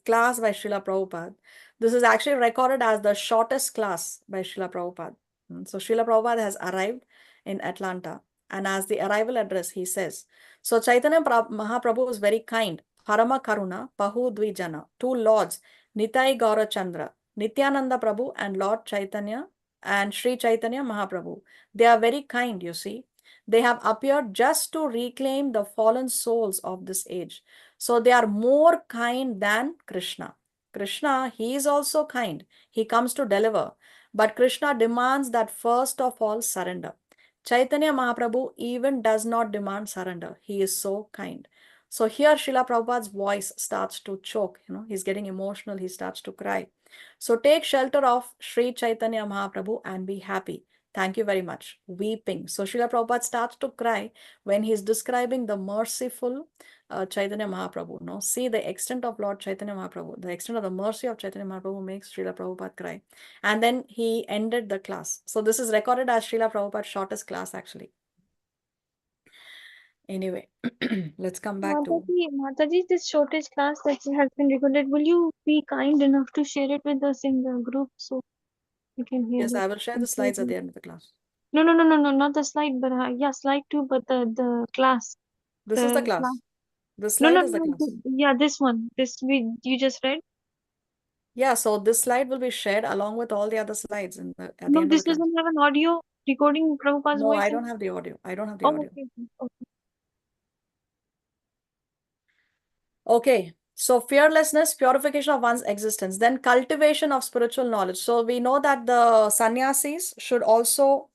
class by Srila Prabhupada. This is actually recorded as the shortest class by Srila Prabhupada. So Srila Prabhupada has arrived in Atlanta, and as the arrival address, he says, so Chaitanya Mahaprabhu is very kind. Parama Karuna, Pahu Dvijana, two lords, Nitai Gaurachandra, Nityananda Prabhu and Lord Chaitanya and Sri Chaitanya Mahaprabhu. They are very kind, you see. They have appeared just to reclaim the fallen souls of this age. So they are more kind than Krishna. Krishna, he is also kind. He comes to deliver. But Krishna demands that first of all surrender. Chaitanya Mahaprabhu even does not demand surrender. He is so kind. So here Srila Prabhupada's voice starts to choke, he's getting emotional, he starts to cry. So take shelter of Sri Chaitanya Mahaprabhu and be happy. Thank you very much. Weeping. So Srila Prabhupada starts to cry when he's describing the merciful Chaitanya Mahaprabhu. No, see the extent of Lord Chaitanya Mahaprabhu, the extent of the mercy of Chaitanya Mahaprabhu makes Srila Prabhupada cry. And then he ended the class. So this is recorded as Srila Prabhupada's shortest class actually. Anyway, let's come back to... Mataji, this shortest class that has been recorded, will you be kind enough to share it with us in the group so we can hear Yes, it? I will share the slides at the end of the class. No, not the slide, but yeah, slide too, but the class. This is the class. class. The slide is the class. Yeah, this one. You just read. Yeah, so this slide will be shared along with all the other slides at the end of This the class. doesn't have an audio recording Prabhupada's No, voice. I don't have the audio. I don't have the Oh, audio. okay. Okay, so fearlessness, purification of one's existence, then cultivation of spiritual knowledge. So we know that the sannyasis should also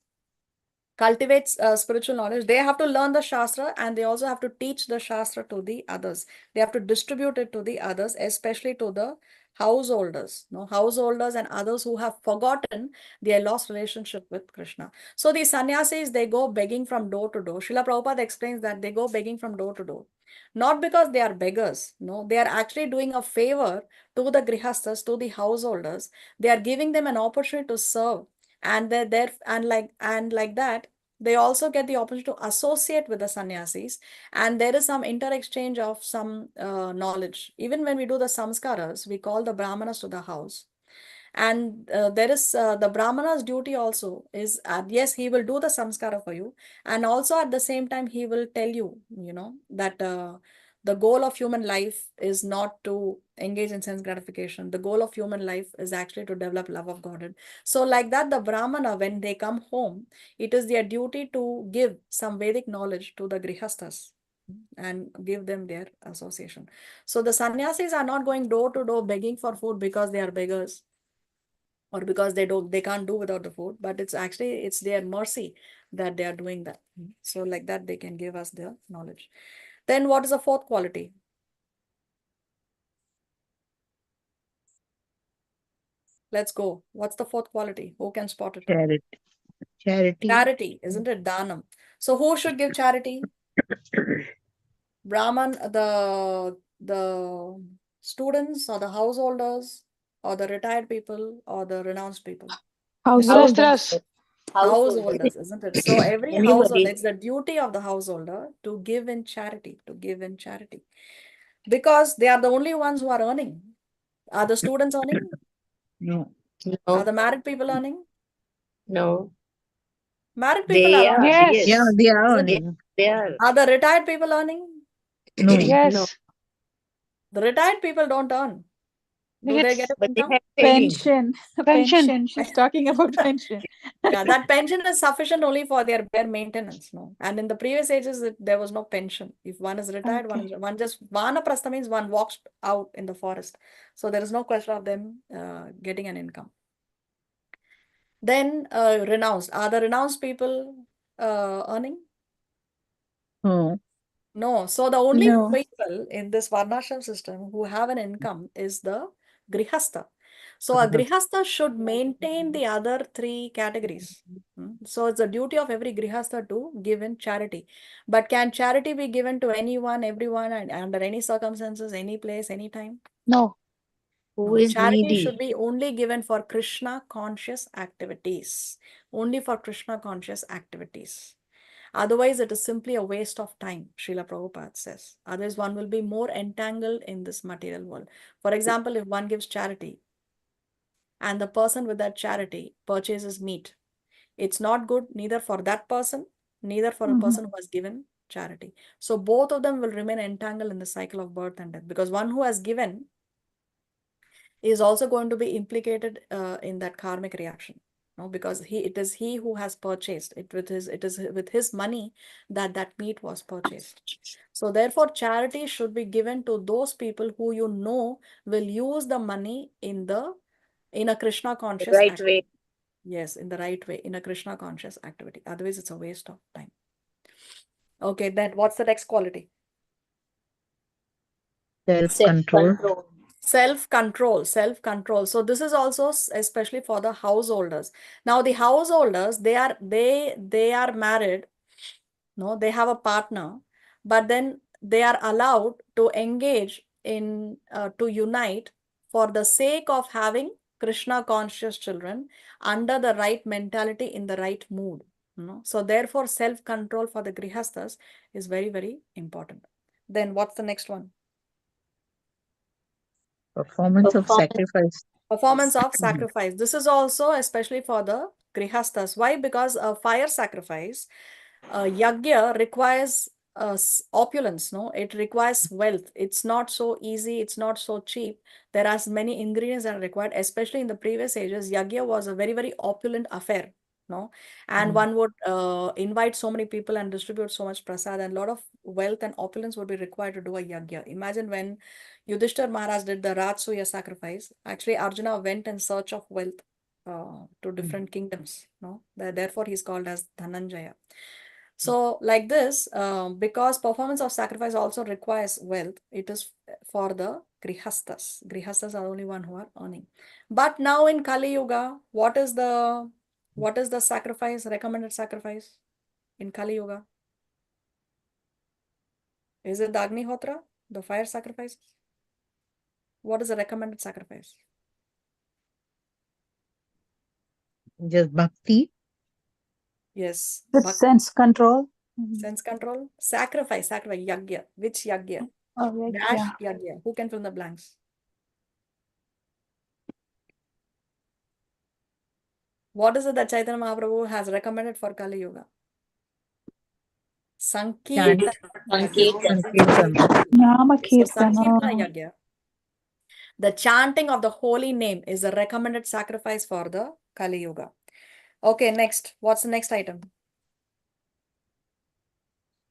cultivate spiritual knowledge. They have to learn the Shastra and they also have to teach the Shastra to the others. They have to distribute it to the others, especially to the householders, householders and others who have forgotten their lost relationship with Krishna. So these sannyasis, they go begging from door to door. Srila Prabhupada explains that they go begging from door to door. Not because they are beggars, no, they are actually doing a favor to the grihasthas, to the householders. They are giving them an opportunity to serve, and they're there, and like that, they also get the opportunity to associate with the sannyasis, and there is some inter-exchange of some knowledge. Even when we do the samskaras, we call the brahmanas to the house. And there is the brahmana's duty also is, yes, he will do the samskara for you, and also at the same time he will tell you, that the goal of human life is not to engage in sense gratification. The goal of human life is actually to develop love of God. So like that, the brahmana, when they come home, it is their duty to give some Vedic knowledge to the grihasthas and give them their association. So the sannyasis are not going door to door begging for food because they are beggars, or because they can't do without the food, but it's their mercy that they are doing that. So like that, they can give us their knowledge. Then what is the fourth quality? Let's go. What's the fourth quality? Who can spot it? Charity. Isn't it? Dhanam. So who should give charity? Brahman, the students, or the householders, or the retired people, or the renounced people? Householders. Householders, isn't it? So every Anybody. household, it's the duty of the householder to give in charity, because they are the only ones who are earning. Are the students earning? No. Are the married people earning? No. Married people They are are. earning. Yes. Yeah, they are Isn't earning. it? They are. Are the retired people earning? No. Yes. No. The retired people don't earn. Do they get But they income? have saving. Pension. Pension. Pension. She's talking about pension. Yeah, that pension is sufficient only for their bare maintenance, no. And in the previous ages, there was no pension. If one is retired, Okay. one just vanaprastha means one walks out in the forest. So there is no question of them getting an income. Then renounced. Are the renounced people earning? No. No. So the only No. people in this varnashram system who have an income is the grihastha. So a grihastha should maintain the other three categories. So it's the duty of every grihastha to give in charity. But can charity be given to anyone, everyone, and under any circumstances, any place, any time? No. Who No. is Charity needy? should be only given for Krishna conscious activities. Only for Krishna conscious activities. Otherwise, it is simply a waste of time, Srila Prabhupada says. Otherwise, one will be more entangled in this material world. For example, if one gives charity and the person with that charity purchases meat, it's not good neither for that person, neither for a person who has given charity. So both of them will remain entangled in the cycle of birth and death, because one who has given is also going to be implicated in that karmic reaction. no, because it is he who has purchased it with his money that meat was purchased. So therefore, charity should be given to those people who you know will use the money in a Krishna conscious Right activity. way. Yes, in the right way, in a Krishna conscious activity. Otherwise, it's a waste of time. Okay, then what's the next quality? Self-control. Self-control. Self-control. So this is also especially for the householders. Now the householders, they are married, no, they have a partner, but then they are allowed to engage in to unite for the sake of having Krishna conscious children under the right mentality, in the right mood. So therefore, self-control for the grihasthas is very, very important. Then what's the next one? Performance of Performance. sacrifice. Performance of sacrifice. This is also especially for the grihasthas. Why? Because a fire sacrifice, yagya requires opulence, no? It requires wealth. It's not so easy. It's not so cheap. There are many ingredients that are required, especially in the previous ages. Yagya was a very, very opulent affair, no? And one would invite so many people and distribute so much prasad, and a lot of wealth and opulence would be required to do a yagya. Imagine when Yudhishthir Maharaj did the Rajsuya sacrifice. Actually, Arjuna went in search of wealth to different kingdoms. No, therefore he's called as Dhananjaya. So, like this, because performance of sacrifice also requires wealth, it is for the grihasthas. Grihasthas are only one who are earning. But now in Kali Yuga, what is the sacrifice, recommended sacrifice in Kali Yuga? Is it the Agnihotra, the fire sacrifice? What is the recommended sacrifice? Just bhakti. Yes. With Bhakti. sense control. Sense control. Sacrifice, yagya. Which yagya? Oh, right, Dash yeah. yagya. Who can fill the blanks? What is it that Chaitanya Mahaprabhu has recommended for Kali Yuga? Sankirtana yagya. Sankirtan. Nama So Sankirtana Kirtana. yagya. The chanting of the holy name is the recommended sacrifice for the Kali Yuga. Okay, next. What's the next item?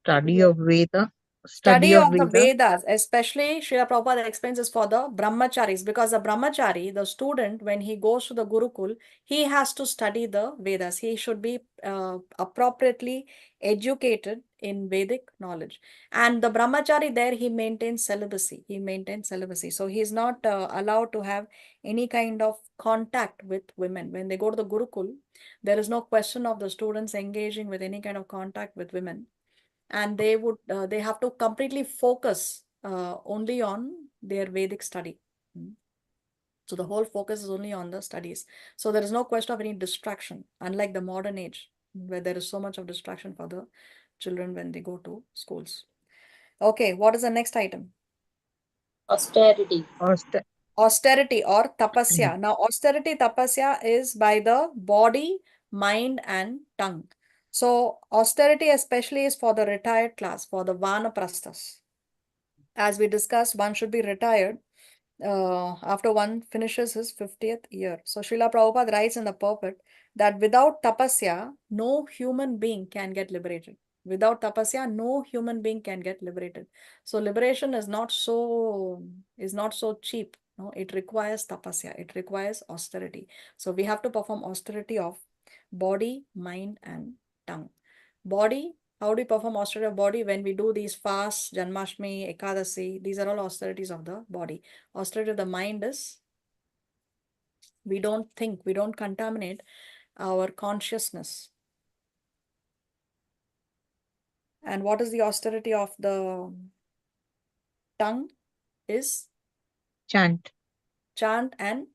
Study of Veda. Study of the Veda. Vedas, especially Srila Prabhupada explains this for the brahmacharis, because the brahmachari, the student, when he goes to the Gurukul, he has to study the Vedas. He should be appropriately educated in Vedic knowledge. And the brahmachari there, he maintains celibacy. So he is not allowed to have any kind of contact with women. When they go to the Gurukul, there is no question of the students engaging with any kind of contact with women, and they have to completely focus only on their Vedic study. So the whole focus is only on the studies. So there is no question of any distraction, unlike the modern age where there is so much of distraction for the children when they go to schools. Okay, what is the next item? Austerity. Austerity or tapasya. Now, austerity, tapasya is by the body, mind, and tongue. So, austerity especially is for the retired class, for the vanaprasthas. As we discussed, one should be retired after one finishes his 50th year. So, Srila Prabhupada writes in the purport that without tapasya, no human being can get liberated. Without tapasya, no human being can get liberated. So, liberation is not so cheap. No, it requires tapasya. It requires austerity. So, we have to perform austerity of body, mind, and tongue. Body, how do we perform austerity of body? When we do these fasts, Janmashtami, Ekadasi, these are all austerities of the body. Austerity of the mind is we don't think, we don't contaminate our consciousness. And what is the austerity of the tongue? Is Chant. And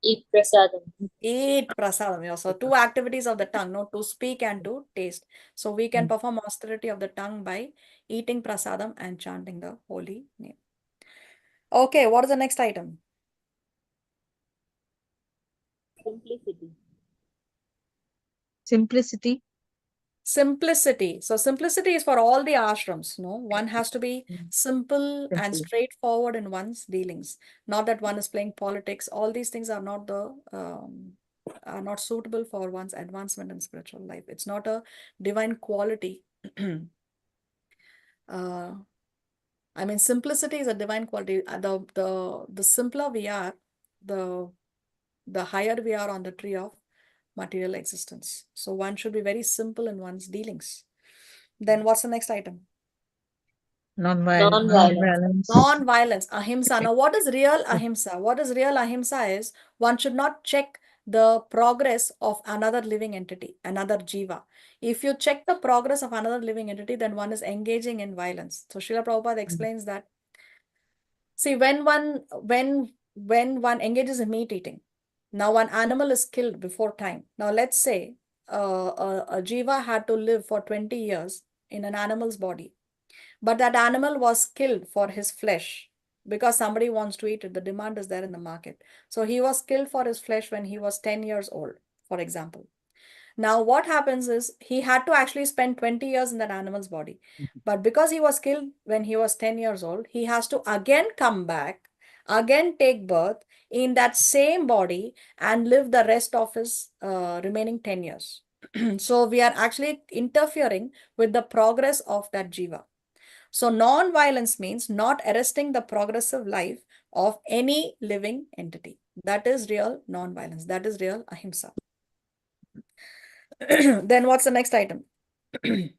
Eat prasadam. eat prasadam. So two activities of the tongue, no, to speak and to taste. So we can perform austerity of the tongue by eating prasadam and chanting the holy name. Okay, what is the next item? Simplicity. Simplicity. So simplicity is for all the ashrams. No, one has to be simple and straightforward in one's dealings. Not that one is playing politics. All these things are not the are not suitable for one's advancement in spiritual life. It's not a divine quality. I mean, simplicity is a divine quality. The simpler we are, the higher we are on the tree of material existence. So one should be very simple in one's dealings. Then what's the next item? Non-violence. Non-violence, ahimsa. Now, what is real ahimsa? What is real ahimsa is one should not check the progress of another living entity, another jiva. If you check the progress of another living entity, then one is engaging in violence. So Srila Prabhupada explains that. See, when one engages in meat eating, now one animal is killed before time. Now let's say a jiva had to live for 20 years in an animal's body, but that animal was killed for his flesh because somebody wants to eat it. The demand is there in the market. So he was killed for his flesh when he was 10 years old, for example. Now, what happens is he had to actually spend 20 years in that animal's body. But because he was killed when he was 10 years old, he has to again come back, again take birth in that same body and live the rest of his remaining 10 years. So we are actually interfering with the progress of that jiva. So non-violence means not arresting the progressive life of any living entity. That is real non-violence. That is real ahimsa. Then what's the next item?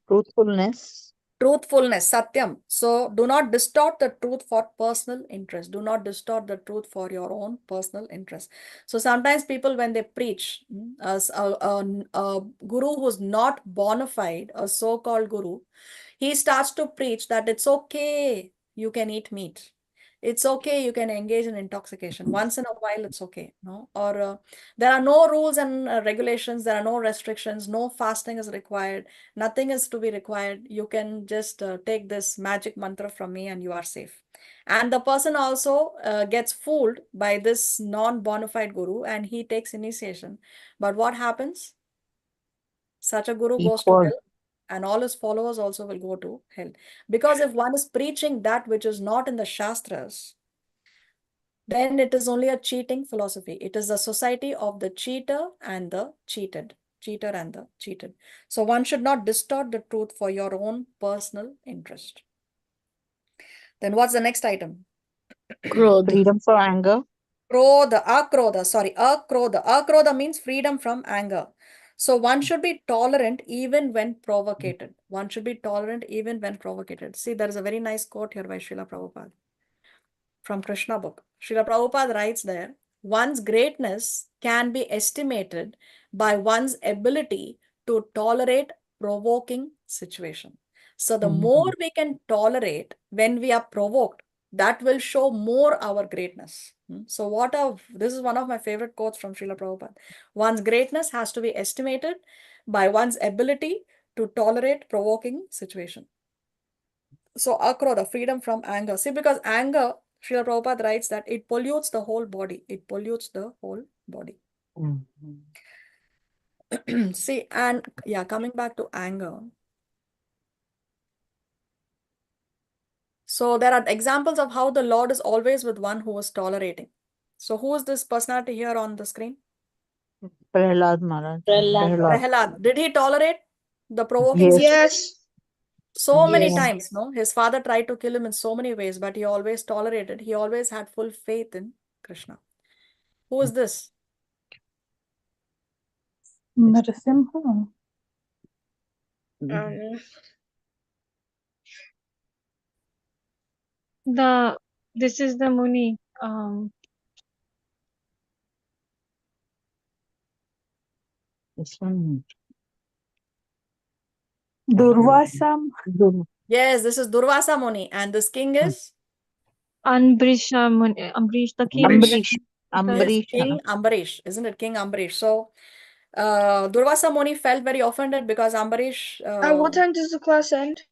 Truthfulness. Truthfulness, satyam. So do not distort the truth for personal interest. Do not distort the truth for your own personal interest. So sometimes people, when they preach, as a guru who's not bona fide, a so-called guru, he starts to preach that it's okay, you can eat meat. It's okay, you can engage in intoxication. Once in a while, it's okay. No? Or there are no rules and regulations. There are no restrictions. No fasting is required. Nothing is to be required. You can just take this magic mantra from me and you are safe. And the person also gets fooled by this non-bona fide guru and he takes initiation. But what happens? Such a guru goes to Equal. hell and all his followers also will go to hell. Because if one is preaching that which is not in the Shastras, then it is only a cheating philosophy. It is the society of the cheater and the cheated. Cheater and the cheated. So one should not distort the truth for your own personal interest. Then what's the next item? Krodh. Freedom for anger. Krodha, akrodha, sorry, akrodha. Akrodha means freedom from anger. So one should be tolerant even when provocated. One should be tolerant even when provocated. See, there is a very nice quote here by Srila Prabhupada from Krishna book. Srila Prabhupada writes there, one's greatness can be estimated by one's ability to tolerate provoking situation. So the more we can tolerate when we are provoked, that will show more our greatness. So this is one of my favorite quotes from Srila Prabhupada. One's greatness has to be estimated by one's ability to tolerate provoking situation. So akrodha, freedom from anger. See, because anger, Srila Prabhupada writes that it pollutes the whole body. It pollutes the whole body. See, and yeah, coming back to anger. So there are examples of how the Lord is always with one who is tolerating. So who is this personality here on the screen? Prahlad Maharaj. Prahlad. Did he tolerate the provoking Yes. situation? Yes. So many Yes. times, no? His father tried to kill him in so many ways, but he always tolerated. He always had full faith in Krishna. Who is this? Narasimha. This is the Muni. This one. Durvasam. Yes, this is Durvasa Muni. And this king is? Ambrish Muni, Ambrish, the king. Ambarish. Yes, Ambarish. King Ambarish, isn't it? King Ambarish. So, Durvasa Muni felt very offended because Ambarish, At what time does the class end?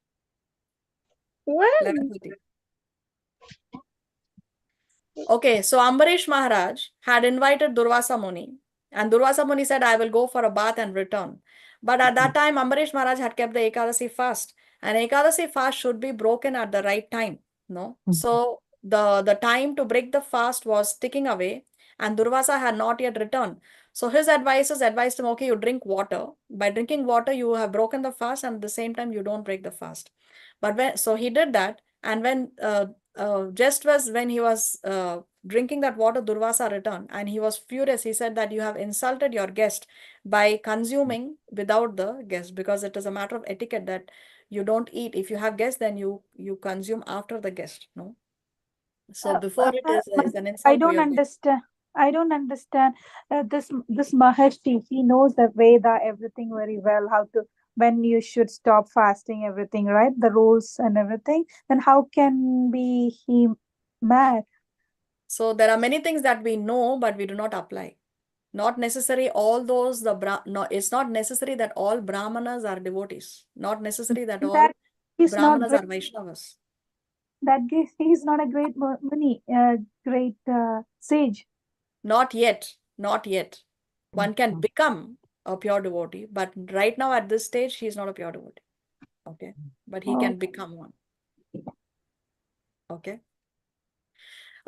When? 11:30. Okay, so Ambarish Maharaj had invited Durvasa Muni, and Durvasa Muni said, I will go for a bath and return. But at that time, Ambarish Maharaj had kept the Ekadasi fast, and Ekadasi fast should be broken at the right time. No, so the time to break the fast was ticking away, and Durvasa had not yet returned. So his advisors advised him, okay, you drink water. By drinking water, you have broken the fast, and at the same time, you don't break the fast. But so he did that, and when just was when he was drinking that water, Durvasa returned, and he was furious. He said that you have insulted your guest by consuming without the guest, because it is a matter of etiquette that you don't eat. If you have guests, then you consume after the guest. No. So before it is an I insult to don't your guest. understand. I don't understand. This Maharshi, he knows the Veda, everything very well. How to, when you should stop fasting, everything, right? The rules and everything. Then how can be he mad? So there are many things that we know, but we do not apply. Not necessary all those no, it's not necessary that all Brahmanas are devotees. Not necessary that all That he's not Brahmanas great. are Vaishnavas. He's not a great Muni, great sage. Not yet. Not yet. One can become a pure devotee, but right now at this stage, he is not a pure devotee. Okay. But he can become one. Okay.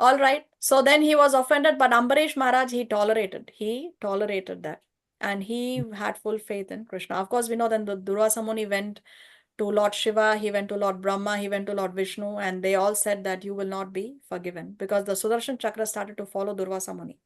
All right. So then he was offended, but Ambarish Maharaj, he tolerated. He tolerated that. And he had full faith in Krishna. Of course, we know then the Durvasa Muni went to Lord Shiva, he went to Lord Brahma, he went to Lord Vishnu, and they all said that you will not be forgiven, because the Sudarshan Chakra started to follow Durvasa Muni.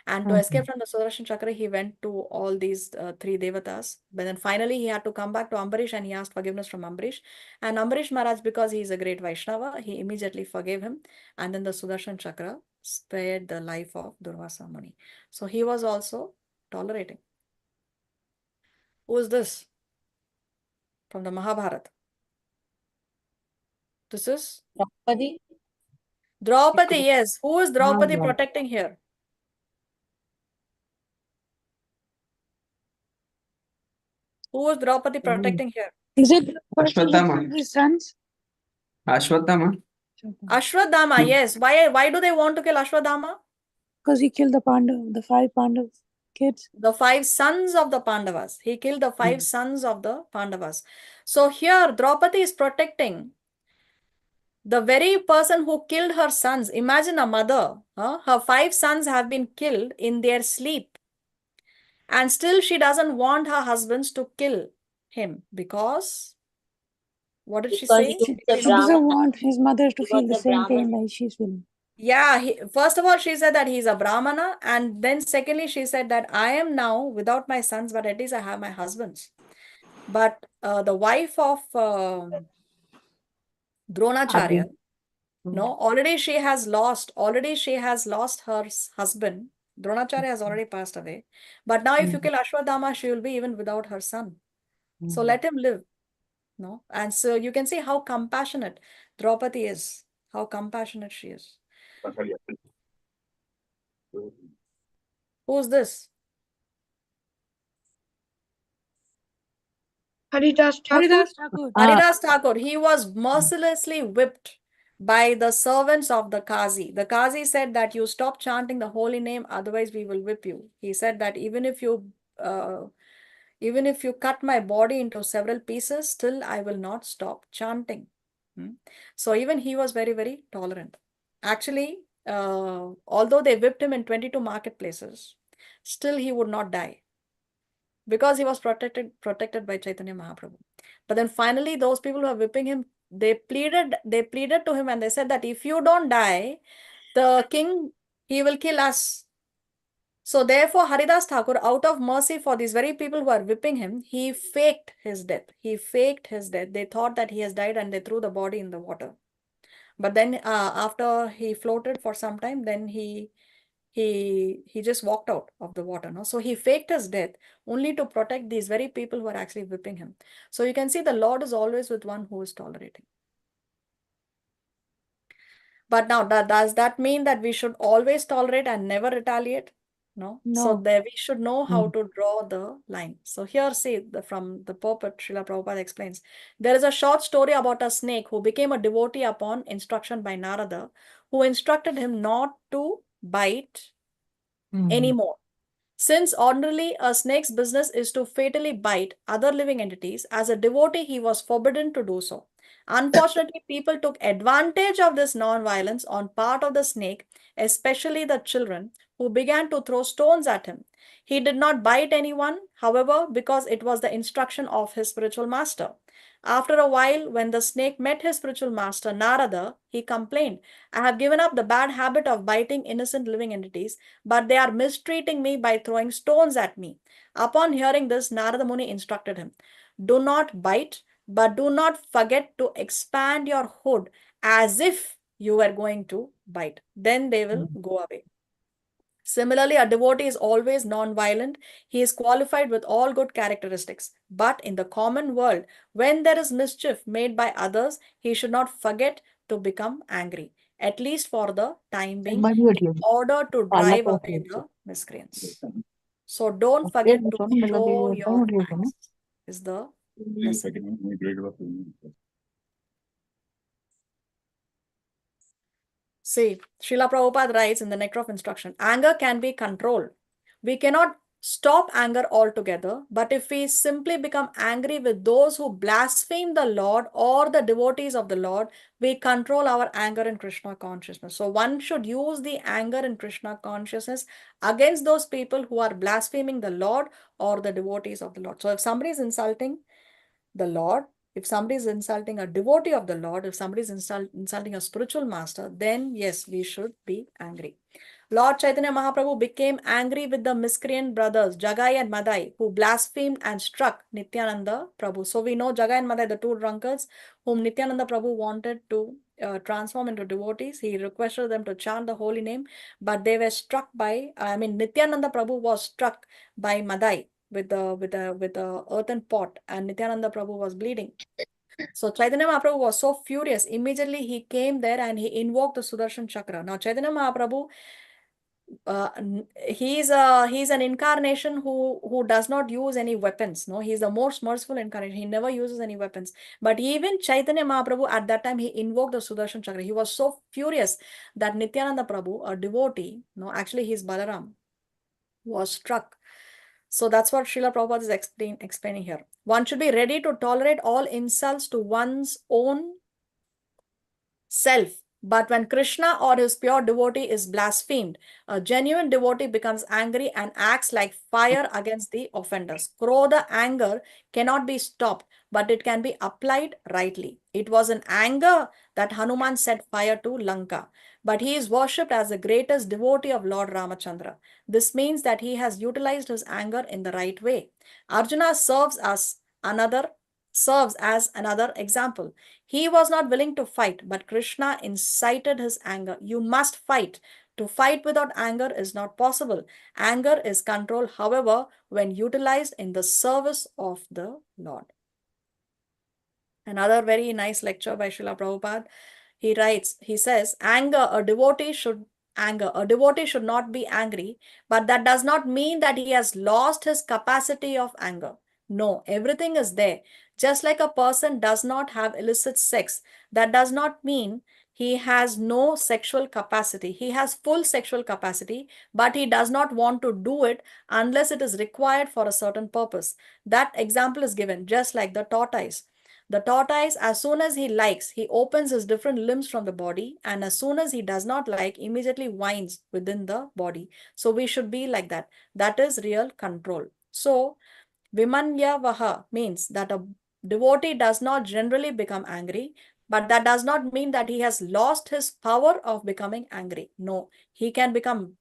And to escape from the Sudarshan Chakra, he went to all these three devatas. But then finally, he had to come back to Ambarish, and he asked forgiveness from Ambarish. And Ambarish Maharaj, because he is a great Vaishnava, he immediately forgave him. And then the Sudarshan Chakra spared the life of Durvasa Muni. So he was also tolerating. Who is this? From the Mahabharata. This is Draupadi. Draupadi, yes. Who is Draupadi Draupadi. protecting here? Who is Draupadi protecting here? Is it Ashwatthama. his sons? Ashwatthama. Ashwadhama, yes. Why do they want to kill Ashwadhama? Because he killed the 5 Pandav kids. The 5 sons of the Pandavas. He killed the 5 sons of the Pandavas. So here Draupadi is protecting the very person who killed her sons. Imagine a mother. Her 5 sons have been killed in their sleep. And still she doesn't want her husbands to kill him, because what did she Because say? he was She a doesn't Brahmana. want his mother to He feel was the a same pain Brahmana. like she's feeling. Yeah, first of all, she said that he's a Brahmana, and then secondly, she said that I am now without my sons, but at least I have my husbands. But the wife of Dronacharya, no, already she has lost her husband. Dronacharya has already passed away. But now if you kill Ashwadhama, she will be even without her son. So let him live. No, and so you can see how compassionate Draupadi is, how compassionate she is. Who's this? Haridas Thakur. Haridas Thakur. Haridas Thakur, he was mercilessly whipped by the servants of the Qazi. The Qazi said that you stop chanting the holy name, otherwise we will whip you. He said that even if you cut my body into several pieces, still I will not stop chanting. So even he was very, very tolerant. Actually, although they whipped him in 22 marketplaces, still he would not die, because he was protected by Chaitanya Mahaprabhu. But then finally, those people who are whipping him, they pleaded to him, and they said that if you don't die, the king, he will kill us. So therefore, Haridas Thakur, out of mercy for these very people who are whipping him, he faked his death. They thought that he has died, and they threw the body in the water. But then after he floated for some time, then he just walked out of the water. No? So he faked his death only to protect these very people who are actually whipping him. So you can see the Lord is always with one who is tolerating. But now, does that mean that we should always tolerate and never retaliate? No. So there we should know how to draw the line. So here, see, from the pulpit, Srila Prabhupada explains, there is a short story about a snake who became a devotee upon instruction by Narada, who instructed him not to bite anymore. Since ordinarily a snake's business is to fatally bite other living entities, as a devotee he was forbidden to do so. Unfortunately, people took advantage of this non-violence on part of the snake, especially the children, who began to throw stones at him. He did not bite anyone, however, because it was the instruction of his spiritual master. After a while, when the snake met his spiritual master, Narada, he complained, I have given up the bad habit of biting innocent living entities, but they are mistreating me by throwing stones at me. Upon hearing this, Narada Muni instructed him, do not bite, but do not forget to expand your hood as if you were going to bite. Then they will go away. Similarly, a devotee is always non-violent. He is qualified with all good characteristics. But in the common world, when there is mischief made by others, he should not forget to become angry, at least for the time being, in order to drive away the miscreants. So don't forget to show your thanks, is the lesson. See, Srila Prabhupada writes in the Nectar of Instruction, anger can be controlled. We cannot stop anger altogether, but if we simply become angry with those who blaspheme the Lord or the devotees of the Lord, we control our anger in Krishna consciousness. So one should use the anger in Krishna consciousness against those people who are blaspheming the Lord or the devotees of the Lord. So if somebody is insulting the Lord, if somebody is insulting a devotee of the Lord, if somebody is insulting a spiritual master, then yes, we should be angry. Lord Chaitanya Mahaprabhu became angry with the miscreant brothers Jagai and Madai, who blasphemed and struck Nityananda Prabhu. So we know Jagai and Madai, the two drunkards whom Nityananda Prabhu wanted to transform into devotees. He requested them to chant the holy name, but they were struck by, Nityananda Prabhu was struck by Madai with the earthen pot, and Nityananda Prabhu was bleeding. So Chaitanya Mahaprabhu was so furious. Immediately he came there and he invoked the Sudarshan Chakra. Now Chaitanya Mahaprabhu, he's an incarnation who does not use any weapons. No, he's the most merciful incarnation. He never uses any weapons. But even Chaitanya Mahaprabhu at that time, he invoked the Sudarshan Chakra. He was so furious that Nityananda Prabhu, a devotee, no, actually he's Balaram, was struck. So that's what Srila Prabhupada is explaining here. One should be ready to tolerate all insults to one's own self. But when Krishna or his pure devotee is blasphemed, a genuine devotee becomes angry and acts like fire against the offenders. Krodha, anger, cannot be stopped, but it can be applied rightly. It was in anger that Hanuman set fire to Lanka, but he is worshipped as the greatest devotee of Lord Ramachandra. This means that he has utilized his anger in the right way. Arjuna serves as another example. He was not willing to fight, but Krishna incited his anger. You must fight. To fight without anger is not possible. Anger is control, however, when utilized in the service of the Lord. Another very nice lecture by Srila Prabhupada. He writes, he says, a devotee should not be angry, but that does not mean that he has lost his capacity of anger. No, everything is there. Just like a person does not have illicit sex, that does not mean he has no sexual capacity. He has full sexual capacity, but he does not want to do it unless it is required for a certain purpose. That example is given, just like the tortoise. The tortoise, as soon as he likes, he opens his different limbs from the body, and as soon as he does not like, immediately whines within the body. So we should be like that. That is real control. So Vimanyavaha means that a devotee does not generally become angry, but that does not mean that he has lost his power of becoming angry. No, he can become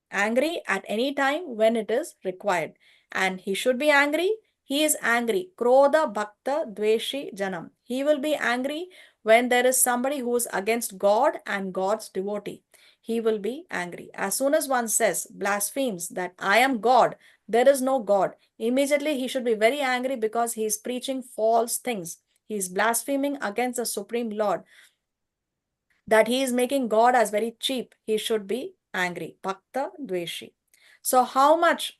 angry at any time when it is required. And he should be angry. He is angry. Krodha Bhakta Dveshi Janam. He will be angry when there is somebody who is against God and God's devotee. He will be angry. As soon as one says, blasphemes that I am God, there is no God, immediately he should be very angry because he is preaching false things. He is blaspheming against the Supreme Lord, that he is making God as very cheap. He should be angry. Bhakta Dveshi. So how much?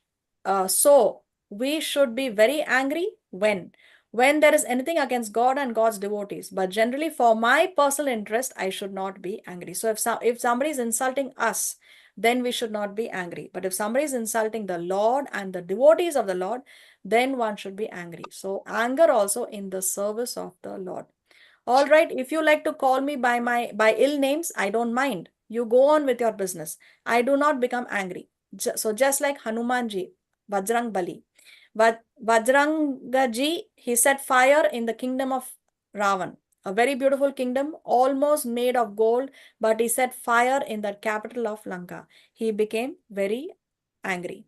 So we should be very angry when there is anything against God and God's devotees. But generally for my personal interest, I should not be angry. So if somebody is insulting us, then we should not be angry. But if somebody is insulting the Lord and the devotees of the Lord, then one should be angry. So anger also in the service of the Lord. All right, if you like to call me by ill names, I don't mind. You go on with your business. I do not become angry. So just like Hanumanji, Vajrang Bali. Vajrangaji, he set fire in the kingdom of Ravan, a very beautiful kingdom, almost made of gold, but he set fire in the capital of Lanka. He became very angry.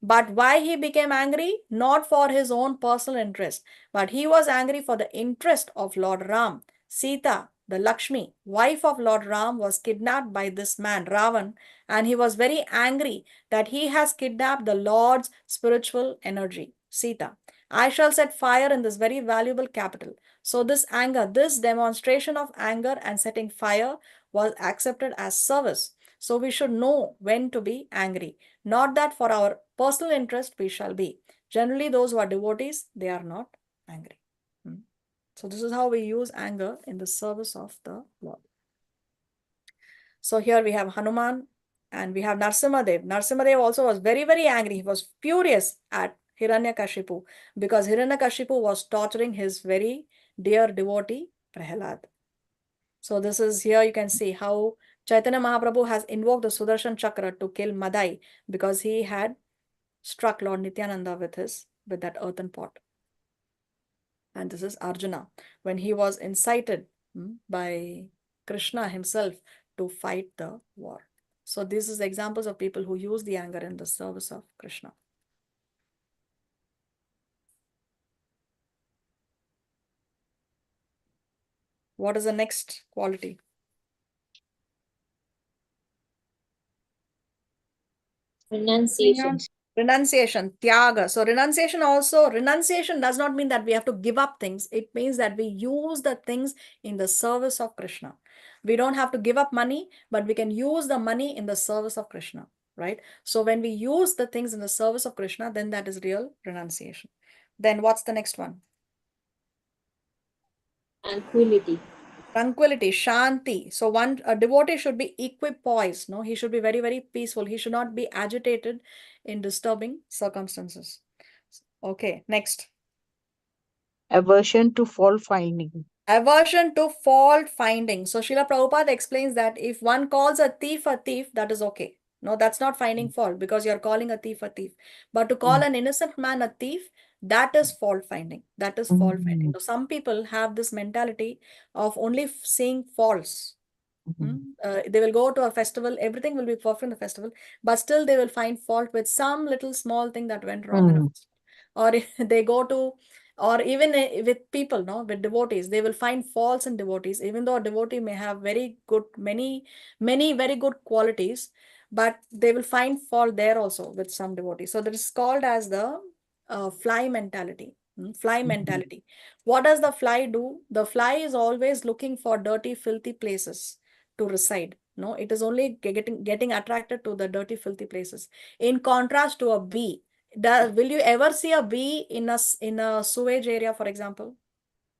But why he became angry? Not for his own personal interest, but he was angry for the interest of Lord Ram. Sita, the Lakshmi, wife of Lord Ram, was kidnapped by this man, Ravan, and he was very angry that he has kidnapped the Lord's spiritual energy, Sita. I shall set fire in this very valuable capital. So this anger, this demonstration of anger and setting fire was accepted as service. So we should know when to be angry. Not that for our personal interest we shall be. Generally, those who are devotees, they are not angry. So this is how we use anger in the service of the Lord. So here we have Hanuman and we have Narsimadev. Narsimadev also was very, very angry. He was furious at Hiranyakashipu because Hiranyakashipu was torturing his very dear devotee Prahalad. So this is here you can see how Chaitanya Mahaprabhu has invoked the Sudarshan Chakra to kill Madai because he had struck Lord Nityananda with that earthen pot. And this is Arjuna when he was incited by Krishna himself to fight the war. So this is examples of people who use the anger in the service of Krishna. What is the next quality? Renunciation. Renunciation, tyaga. So renunciation does not mean that we have to give up things. It means that we use the things in the service of Krishna. We don't have to give up money, but we can use the money in the service of Krishna, right? So when we use the things in the service of Krishna, then that is real renunciation. Then what's the next one? Tranquility. Tranquility, shanti. So a devotee should be equipoised, no? He should be very, very peaceful. He should not be agitated in disturbing circumstances. Okay, next. Aversion to fault finding. Aversion to fault finding. So Srila Prabhupada explains that if one calls a thief, that is okay. No, that's not finding fault because you're calling a thief. But to call an innocent man a thief, that is fault finding. That is fault finding. So some people have this mentality of only seeing faults. They will go to a festival, everything will be perfect in the festival, but still they will find fault with some little small thing that went wrong in a festival. Or if they go to, or even with people, no, with devotees, they will find faults in devotees, even though a devotee may have very good, many very good qualities, but they will find fault there also with some devotees. So that is called as the fly mentality. Fly mentality. What does the fly do? The fly is always looking for dirty, filthy places to reside. No, it is only getting attracted to the dirty, filthy places. In contrast to a bee, will you ever see a bee in a sewage area, for example?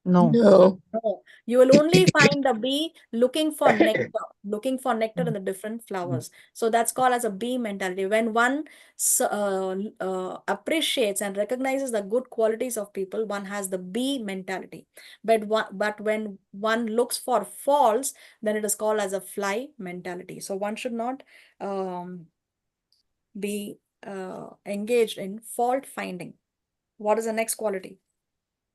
No. No. No, you will only find the bee looking for nectar in the different flowers. So that's called as a bee mentality. When one appreciates and recognizes the good qualities of people, one has the bee mentality. But when one looks for faults, then it is called as a fly mentality. So one should not be engaged in fault finding. What is the next quality?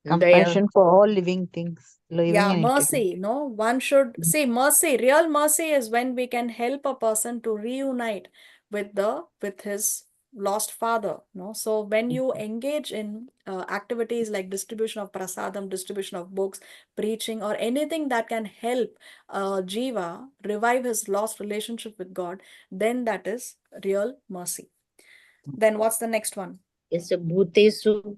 Compassion for all living things. Yeah, mercy. No, one should see mercy. Real mercy is when we can help a person to reunite with his lost father. No, so when you engage in activities like distribution of prasadam, distribution of books, preaching, or anything that can help Jiva revive his lost relationship with God, then that is real mercy. Then what's the next one? It's a bhutesu,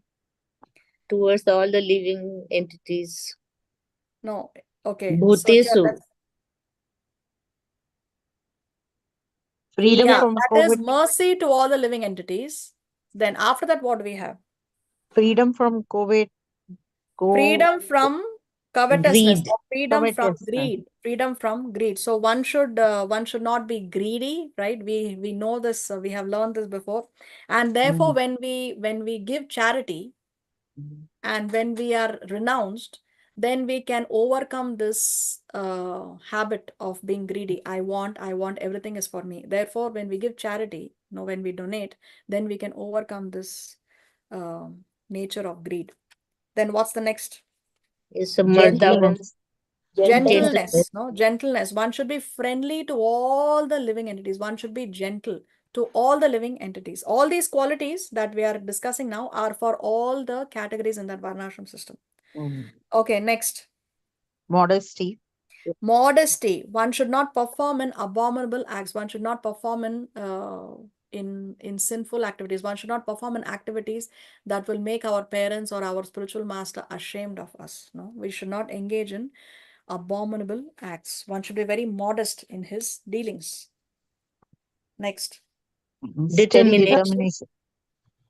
towards all the living entities. No, okay. So Bhutesu. Freedom from that is mercy to all the living entities. Then after that, what do we have? freedom from Freedom from covetousness, Greed. or freedom from Covetousness. greed. Freedom from greed. So one should not be greedy, right? We know this. We have learned this before, and therefore, when we give charity, and when we are renounced, then we can overcome this habit of being greedy. I want, everything is for me. Therefore, when we give charity, when we donate, then we can overcome this nature of greed. Then what's the next? Is Gentleness. Gentleness. Gentleness. One should be friendly to all the living entities. One should be gentle to all the living entities. All these qualities that we are discussing now are for all the categories in that Varnashram system. Okay, next. Modesty. Modesty. One should not perform in abominable acts. One should not perform in sinful activities. One should not perform in activities that will make our parents or our spiritual master ashamed of us. No, we should not engage in abominable acts. One should be very modest in his dealings. Next. Steady Determination. determination.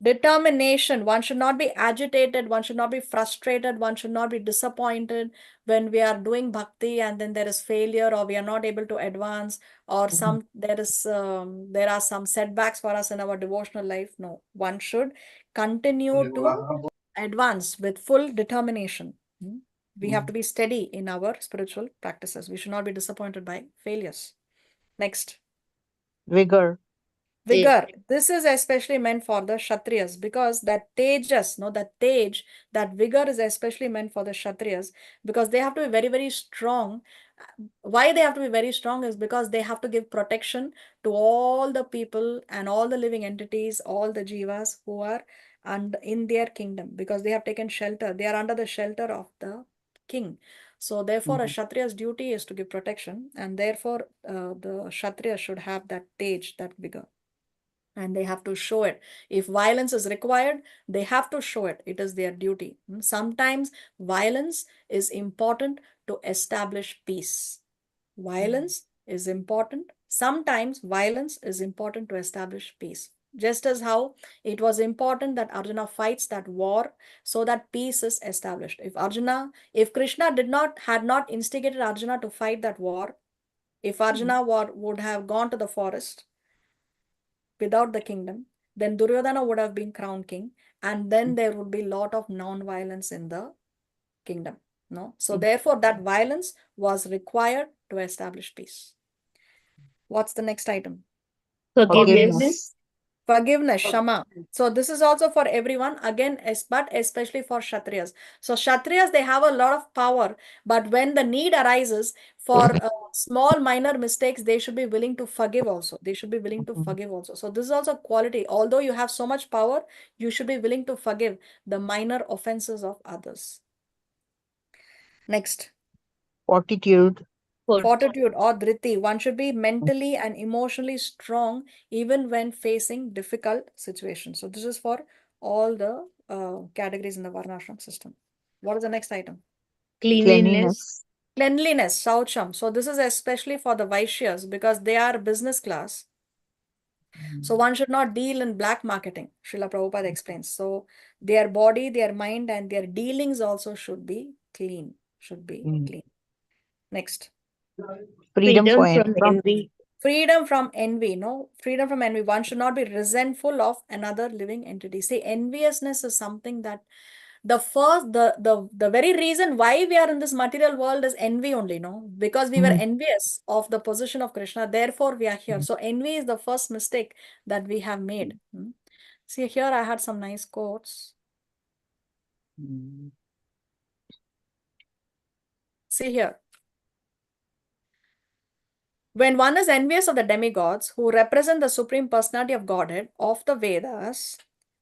Determination. One should not be agitated. One should not be frustrated. One should not be disappointed when we are doing bhakti and then there is failure or we are not able to advance or there are some setbacks for us in our devotional life. No, one should continue to advance with full determination. We have to be steady in our spiritual practices. We should not be disappointed by failures. Next. Vigor. Vigor. This is especially meant for the Kshatriyas because that tejas, that vigor is especially meant for the Kshatriyas because they have to be very, very strong. Why they have to be very strong is because they have to give protection to all the people and all the living entities, all the jivas who are in their kingdom because they have taken shelter. They are under the shelter of the king. So therefore, a Kshatriya's duty is to give protection and therefore the Kshatriya should have that tej, that vigor. And they have to show it. If violence is required, they have to show it. It is their duty. Sometimes violence is important to establish peace. Violence is important. Sometimes violence is important to establish peace. Just as how it was important that Arjuna fights that war so that peace is established. If Krishna had not instigated Arjuna to fight that war, if Arjuna would have gone to the forest without the kingdom, then Duryodhana would have been crowned king, and then there would be a lot of non-violence in the kingdom. No, so therefore that violence was required to establish peace. What's the next item? Forgiveness. Forgiveness, Shama. So this is also for everyone, again, but especially for Kshatriyas. So Kshatriyas, they have a lot of power, but when the need arises for small minor mistakes, they should be willing to forgive also. They should be willing to forgive also. So this is also quality. Although you have so much power, you should be willing to forgive the minor offenses of others. Next. Fortitude. Fortitude or dhriti. One should be mentally and emotionally strong even when facing difficult situations. So this is for all the categories in the Varnashram system. What is the next item? Cleanliness. Cleanliness, Saucham. So this is especially for the Vaishyas because they are business class. So one should not deal in black marketing, Srila Prabhupada explains. So their body, their mind and their dealings also should be clean. Next. Freedom from envy. Freedom from envy, no? Freedom from envy. One should not be resentful of another living entity. See, enviousness is something that the very reason why we are in this material world is envy only, no? Because we were envious of the position of Krishna, therefore we are here. So envy is the first mistake that we have made. See, here I had some nice quotes. See here. When one is envious of the demigods who represent the Supreme Personality of Godhead, of the Vedas,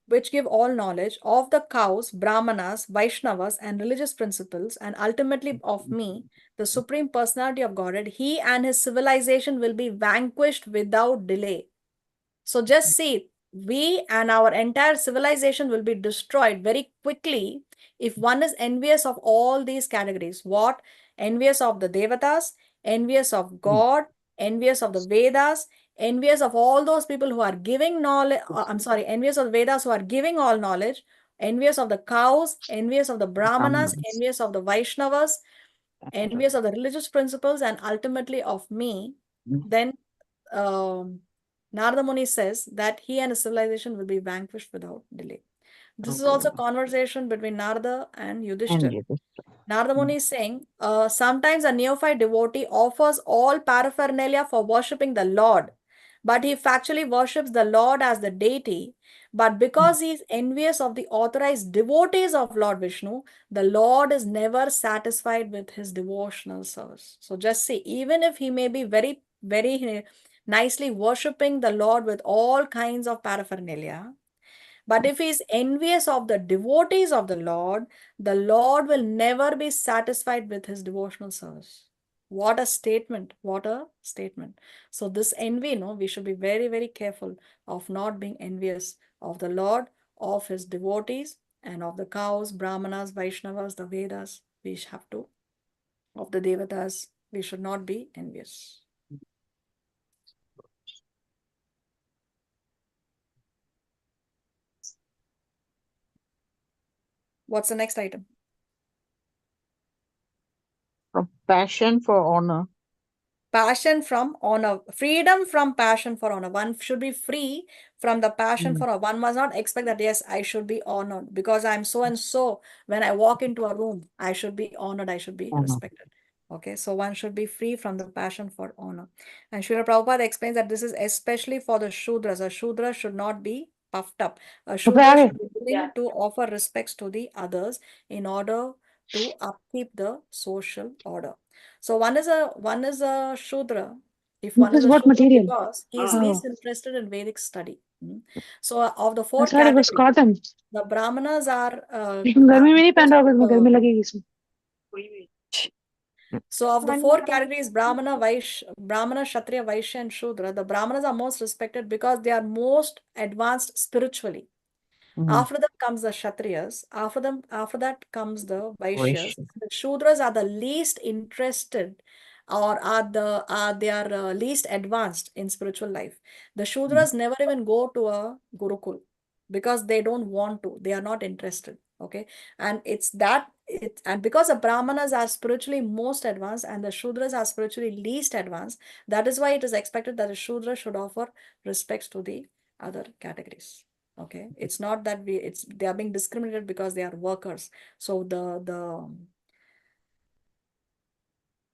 which give all knowledge, of the cows, Brahmanas, Vaishnavas, and religious principles, and ultimately of me, the Supreme Personality of Godhead, he and his civilization will be vanquished without delay. So just see, we and our entire civilization will be destroyed very quickly if one is envious of all these categories. What? Envious of the Devatas, envious of God, envious of the Vedas, envious of all those people who are giving knowledge. Envious of the Vedas who are giving all knowledge, envious of the cows, envious of the Brahmanas, envious of the Vaishnavas, envious of the religious principles, and ultimately of me. Then Narada Muni says that he and his civilization will be vanquished without delay. This is also a conversation between Narada and And Yudhishthir. Yudhishthira. Narada Muni is saying, sometimes a neophyte devotee offers all paraphernalia for worshipping the Lord, but he factually worships the Lord as the deity. But because he is envious of the authorized devotees of Lord Vishnu, the Lord is never satisfied with his devotional service. So just see, even if he may be very, very nicely worshipping the Lord with all kinds of paraphernalia, but if he is envious of the devotees of the Lord will never be satisfied with his devotional service. What a statement! What a statement. So this envy, no, we should be very, very careful of not being envious of the Lord, of his devotees, and of the cows, Brahmanas, Vaishnavas, the Vedas. We have to, of the Devatas, we should not be envious. What's the next item? From passion for honor. Passion from honor, freedom from passion for honor. One should be free from the passion for honor. One must not expect that, yes, I should be honored because I'm so and so. When I walk into a room, I should be honored, I should be Honor. respected. Okay, so one should be free from the passion for honor. And Srila Prabhupada explains that this is especially for the Shudras. A Shudra should not be puffed up. A Shudra should be willing to offer respects to the others in order to upkeep the social order. So one is a Shudra. If one This is is a what Shudra, material? because he is Oh, least interested in Vedic study. So of the I four thought it was categories, cotton. the Brahmanas are लेकिन गर्मी में नहीं पहन रहा होगा, इसमें गर्मी most, लगेगी इसमें. so of the One four more. categories, Brahmana, Kshatriya, Vaishya, and Shudra, the Brahmanas are most respected because they are most advanced spiritually. After them comes the Kshatriyas. After that comes the Vaishyas. Vaishya. The Shudras are the least interested, or they are least advanced in spiritual life. The Shudras never even go to a Gurukul because they don't want to. They are not interested. Okay, and and because the Brahmanas are spiritually most advanced and the Shudras are spiritually least advanced, that is why it is expected that the Shudra should offer respects to the other categories. Okay, it's not that they are being discriminated because they are workers. So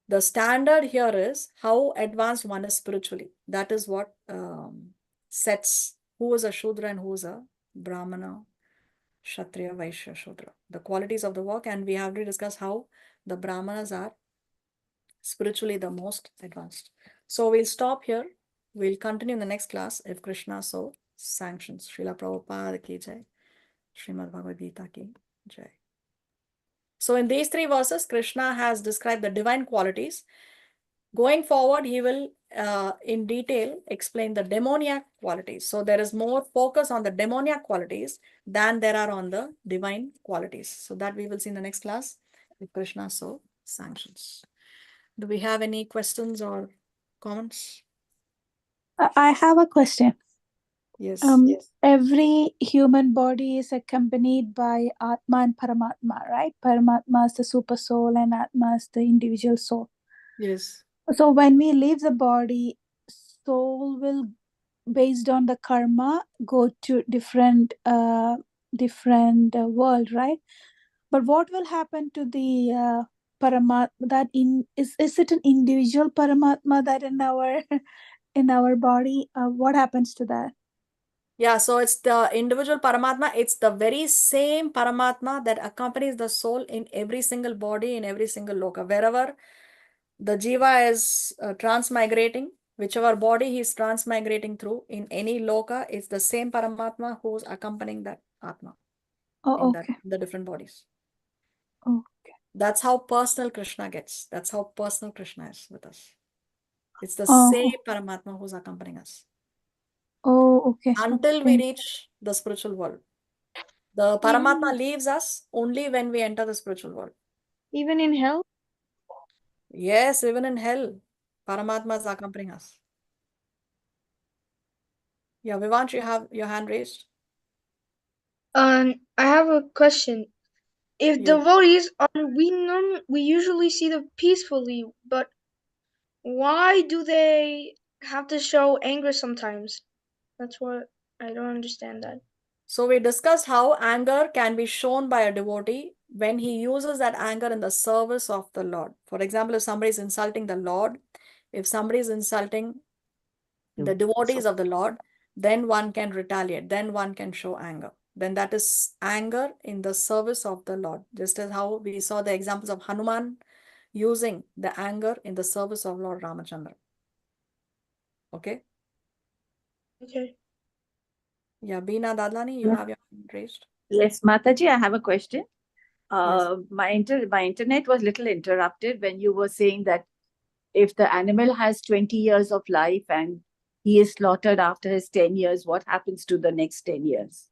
the standard here is how advanced one is spiritually. That is what sets who is a Shudra and who is a Brahmana, Kshatriya, Vaishya, Shudra. The qualities of the work, and we have to discuss how the Brahmanas are spiritually the most advanced. So we'll stop here. We'll continue in the next class if Krishna so sanctions. Srila Prabhupada ki jai. Srimad Bhagavad Gita ki jai. So in these three verses, Krishna has described the divine qualities. Going forward, he will in detail explain the demoniac qualities. So there is more focus on the demoniac qualities than there are on the divine qualities. So that we will see in the next class if Krishna so sanctions. Do we have any questions or comments? I have a question. Yes. Every human body is accompanied by Atma and Paramatma, right? Paramatma is the super soul and Atma is the individual soul. Yes. So when we leave the body, soul will, based on the karma, go to different world, right? But what will happen to the Paramatma? Is it an individual Paramatma that in our in our body? What happens to that? Yeah, so it's the individual Paramatma. It's the very same Paramatma that accompanies the soul in every single body, in every single loka. Wherever the Jiva is transmigrating, whichever body he is transmigrating through, in any loka, it's the same Paramatma who's accompanying that Atma Oh, in okay. the different bodies. Okay. That's how personal Krishna gets. That's how personal Krishna is with us. It's the Oh, same Paramatma who's accompanying us okay. until we reach the spiritual world. The Paramatma leaves us only when we enter the spiritual world. Even in hell? Yes, even in hell, Paramatma is accompanying us. Yeah, Vivansh, you have your hand raised. I have a question. If Yes. devotees are we usually see them peacefully, but why do they have to show anger sometimes? That's what I don't understand that. So we discussed how anger can be shown by a devotee when he uses that anger in the service of the Lord. For example, if somebody is insulting the Lord, if somebody is insulting the devotees of the Lord, then one can retaliate, then one can show anger. Then that is anger in the service of the Lord. Just as how we saw the examples of Hanuman using the anger in the service of Lord Ramachandra. Okay? Okay. Yeah, Beena Dadlani, you have your hand raised. Yes, Mataji, I have a question. Yes. My internet was little interrupted when you were saying that if the animal has 20 years of life and he is slaughtered after his 10 years, what happens to the next 10 years?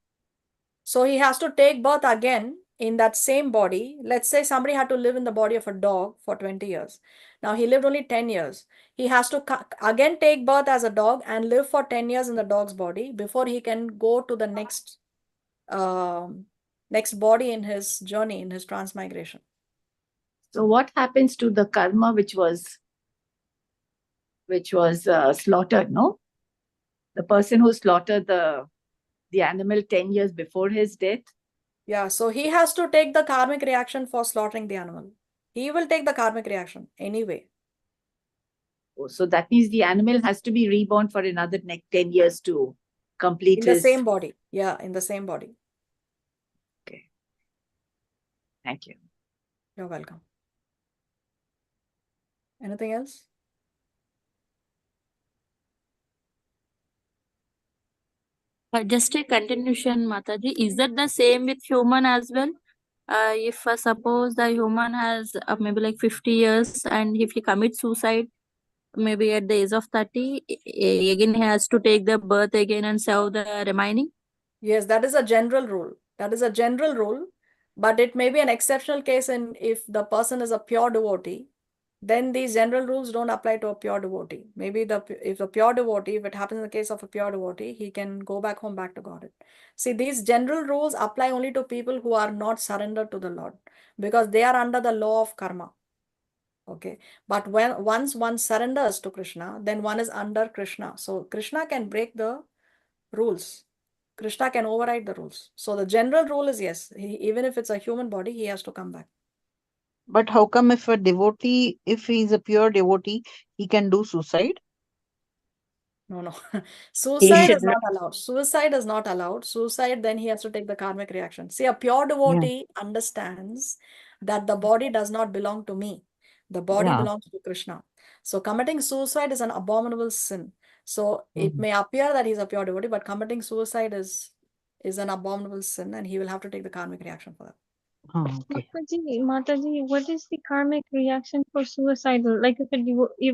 So he has to take birth again in that same body. Let's say somebody had to live in the body of a dog for 20 years. Now he lived only 10 years. He has to again take birth as a dog and live for 10 years in the dog's body before he can go to the next next body in his journey, in his transmigration. So what happens to the karma which was slaughtered, no? The person who slaughtered the animal 10 years before his death? Yeah, so he has to take the karmic reaction for slaughtering the animal. He will take the karmic reaction anyway. Oh, so that means the animal has to be reborn for another 10 years to complete In the his... same body. Yeah, in the same body. Okay. Thank you. You're welcome. Anything else? Just a continuation, Mataji. Is that the same with human as well? If suppose the human has maybe like 50 years and if he commits suicide, maybe at the age of 30, again he has to take the birth again and serve the remaining? Yes, that is a general rule. That is a general rule, but it may be an exceptional case in if the person is a pure devotee, then these general rules don't apply to a pure devotee. Maybe if a pure devotee, if it happens in the case of a pure devotee, he can go back home, back to Godhead. See, these general rules apply only to people who are not surrendered to the Lord because they are under the law of karma. Okay, but once one surrenders to Krishna, then one is under Krishna. So Krishna can break the rules. Krishna can override the rules. So the general rule is yes, even if it's a human body, he has to come back. But how come if a devotee, if he's a pure devotee, he can do suicide? No. He Suicide should is not allowed. Suicide is not allowed. Suicide, then he has to take the karmic reaction. See, a pure Yeah. devotee understands that the body does not belong to me. The body Yeah. belongs to Krishna. So committing suicide is an abominable sin. So it Mhm. may appear that he's a pure devotee, but committing suicide is an abominable sin and he will have to take the karmic reaction for that. Oh, okay. Mataji, what is the karmic reaction for suicidal? Like if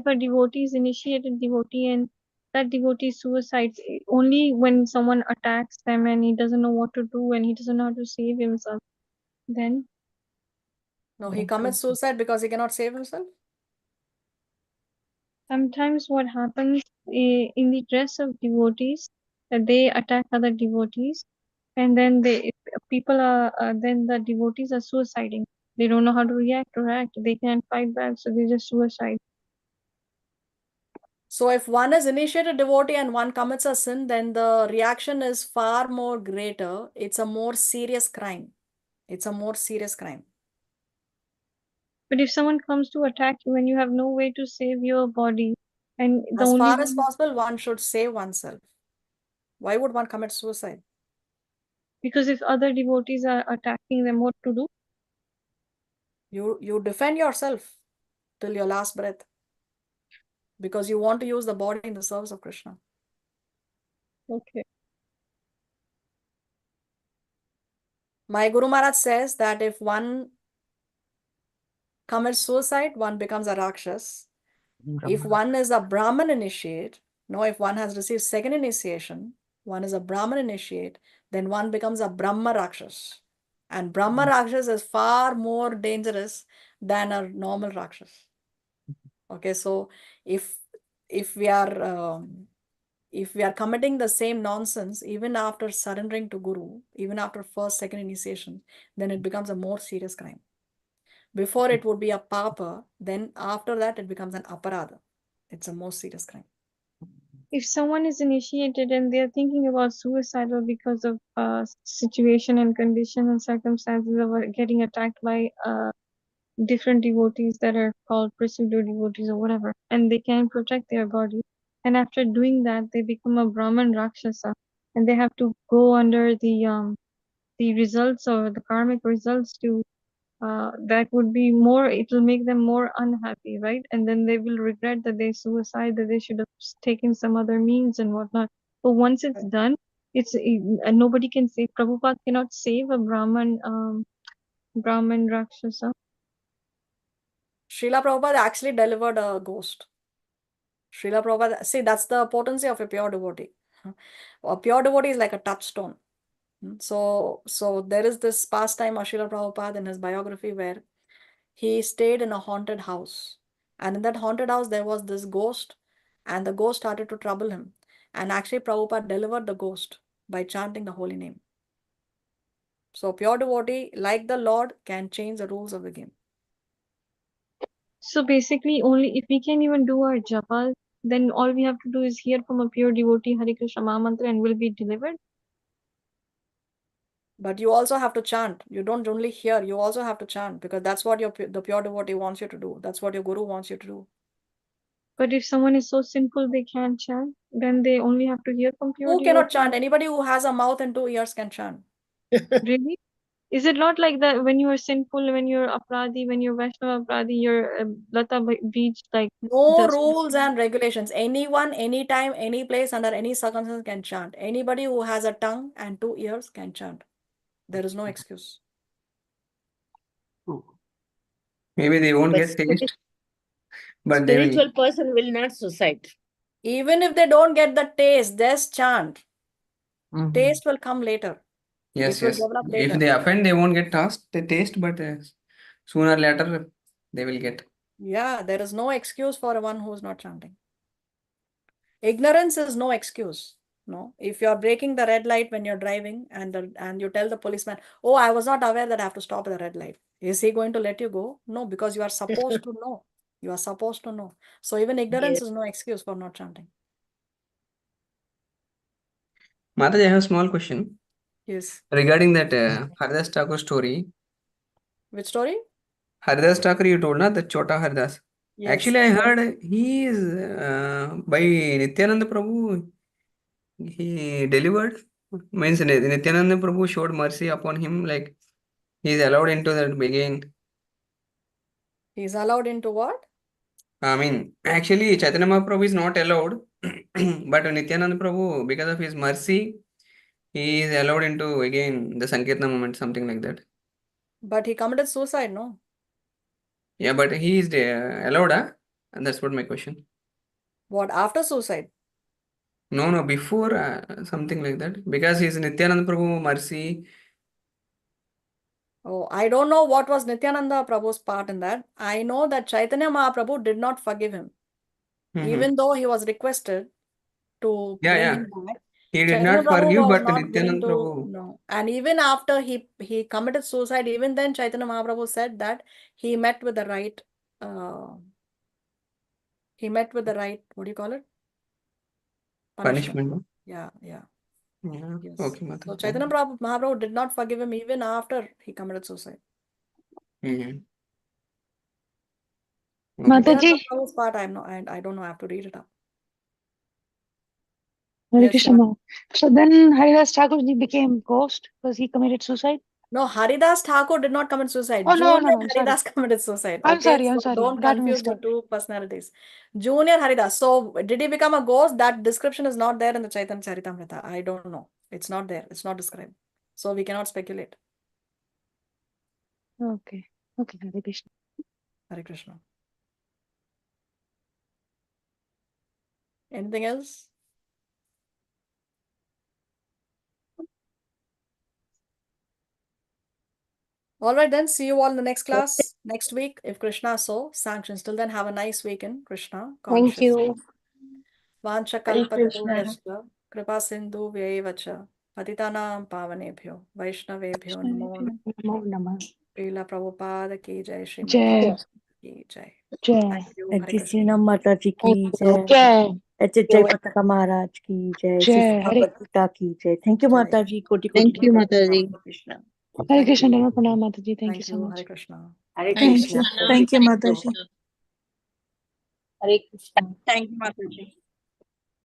a devotee is initiated devotee and that devotee suicides only when someone attacks them and he doesn't know what to do and he doesn't know how to save himself, then No, he commits suicide because he cannot save himself. sometimes what happens in the dress of devotees, that they attack other devotees and then people are then the devotees are suiciding. They don't know how to react or act. They can't fight back, so they just suicide. So if one is initiated devotee and one commits a sin, then the reaction is far more greater. It's a more serious crime. It's a more serious crime. But if someone comes to attack you and you have no way to save your body, and the As only far as way, possible, one should save oneself. Why would one commit suicide? because if other devotees are attacking them, what to do? You defend yourself till your last breath because you want to use the body in the service of Krishna. Okay. My Guru Maharaj says that if one commits suicide, one becomes a Rakshas. If one is a Brahman initiate, if one has received second initiation, one is a Brahman initiate, then one becomes a Brahma Rakshas. And Brahma Rakshas is far more dangerous than a normal Rakshas. Okay, so if we are committing the same nonsense, even after surrendering to Guru, even after first, second initiation, then it becomes a more serious crime. Before it would be a papa, then after that it becomes an aparadha. It's a more serious crime. if someone is initiated and they're thinking about suicidal because of situation and condition and circumstances of getting attacked by different devotees that are called pseudo devotees or whatever, and they can protect their body, and after doing that they become a Brahman Rakshasa, and they have to go under the results or the karmic results to that would be more, it will make them more unhappy, right? And then they will regret that they suicide, that they should have taken some other means and whatnot. But once it's done, and nobody can save, Prabhupada cannot save a Brahman Rakshasa. Srila Prabhupada actually delivered a ghost. Srila Prabhupada, see, that's the potency of a pure devotee. A pure devotee is like a touchstone. So there is this pastime of Srila Prabhupada in his biography where he stayed in a haunted house. And in that haunted house, there was this ghost, and the ghost started to trouble him. And actually, Prabhupada delivered the ghost by chanting the holy name. So, pure devotee, like the Lord, can change the rules of the game. So basically, only if we can even do our japa, then all we have to do is hear from a pure devotee Hare Krishna Mahamantra and we'll be delivered. But you also have to chant. You don't only hear, you also have to chant, because that's what the pure devotee wants you to do. That's what your guru wants you to do. But if someone is so sinful they can't chant, then they only have to hear from pure Who cannot devotee. chant? Anybody who has a mouth and 2 ears can chant. Really? Is it not like that when you are sinful, when you're Apradi, when you're Vaishnava Apradi, you're Lata Beach, like No just rules and regulations. Anyone, anytime, any place, under any circumstance can chant. Anybody who has a tongue and 2 ears can chant. There is no excuse. Maybe they won't But get taste, but they will. spiritual person will not suicide. Even if they don't get the taste, just chant. Mhm. Taste will come later. Yes, It will yes. develop If later. they offend, they won't get the taste, but sooner or later they will get. Yeah, there is no excuse for one who is not chanting. Ignorance is no excuse. No, if you are breaking the red light when you're driving and you tell the policeman, "Oh, I was not aware that I have to stop at the red light," is he going to let you go? No, because you are supposed to know. You are supposed to know. So even ignorance Yes. is no excuse for not chanting. Mataji, I have a small question Yes. regarding that Haridas Thakur story. Which story? Haridas Thakur, you told na, the Chota Haridas. Yes. Actually, I heard he is by Nityananda Prabhu. He delivered. Means Nityananda Prabhu showed mercy upon him, like he is allowed into that again. He is allowed into what? I mean, actually, Chaitanya Mahaprabhu is not allowed, but Nityananda Prabhu, because of his mercy, he is allowed into again the Sankirtana moment, something like that. But he committed suicide, no? Yeah, but he is allowed, huh? And that's what my question. What, after suicide? No, before something like that. Because he is Nityananda Prabhu mercy. Oh, I don't know what was Nityananda Prabhu's part in that. I know that Chaitanya Mahaprabhu did not forgive him. Even though he was requested to Yeah, bring yeah. him back, He did Chaitanya not Prabhu forgive, was but not willing Nityananda to Prabhu. know. And even after he committed suicide, even then Chaitanya Mahaprabhu said that he met with the right, what do you call it? Punishment. Punishment. Yeah. Yeah. Yes. Okay, So Mataji. Chaitanya Mahaprabhu did not forgive him even after he committed suicide. Okay. Mataji, Nityananda Prabhu's part, I don't know. I have to read it up. Hare Yes, Krishna. Shyam. So then Haridas Thakur ji became ghost because he committed suicide. No, Haridas Thakur did not commit suicide. Oh no, Junior I'm sorry. Haridas committed suicide. I'm Okay, sorry. so don't Got confuse mixed the up. two personalities. Junior Haridas. So did he become a ghost? That description is not there in the Chaitanya Charitamrita. I don't know. It's not there. It's not described. So we cannot speculate. Okay. Okay, Hare Krishna. Hare Krishna. Anything else? All right, then. See you all in the next class next week, if Krishna so sanctions. Till then, have a nice weekend, Krishna. Thank Conscious. you. Hare Krishna. Vanchakalpatarubhyascha कृपा सिंधु व्यैवच पतितानां पावनेभ्यो वैष्णवेभ्यो नमो Namo Namah. Srila Prabhupada की जय Shrimad Jai. Bhagavat की जय Jai. Thank you Hare Krishna Krishna Mataji ki jai. Jai. That's it. Jai Pataka Maharaj ki jai. Jai. Bhagavad Gita ki jai. Thank you, Jai. Mataji. Koti Thank koti you, Hare Mataji. Krishna. Hare Krishna, Dhamma Pranam Mataji. Thank you Thank so you. much. Hare Krishna. Hare Thank Krishna. you. Thank you, Mataji. Hare Krishna. Thank you, Mataji.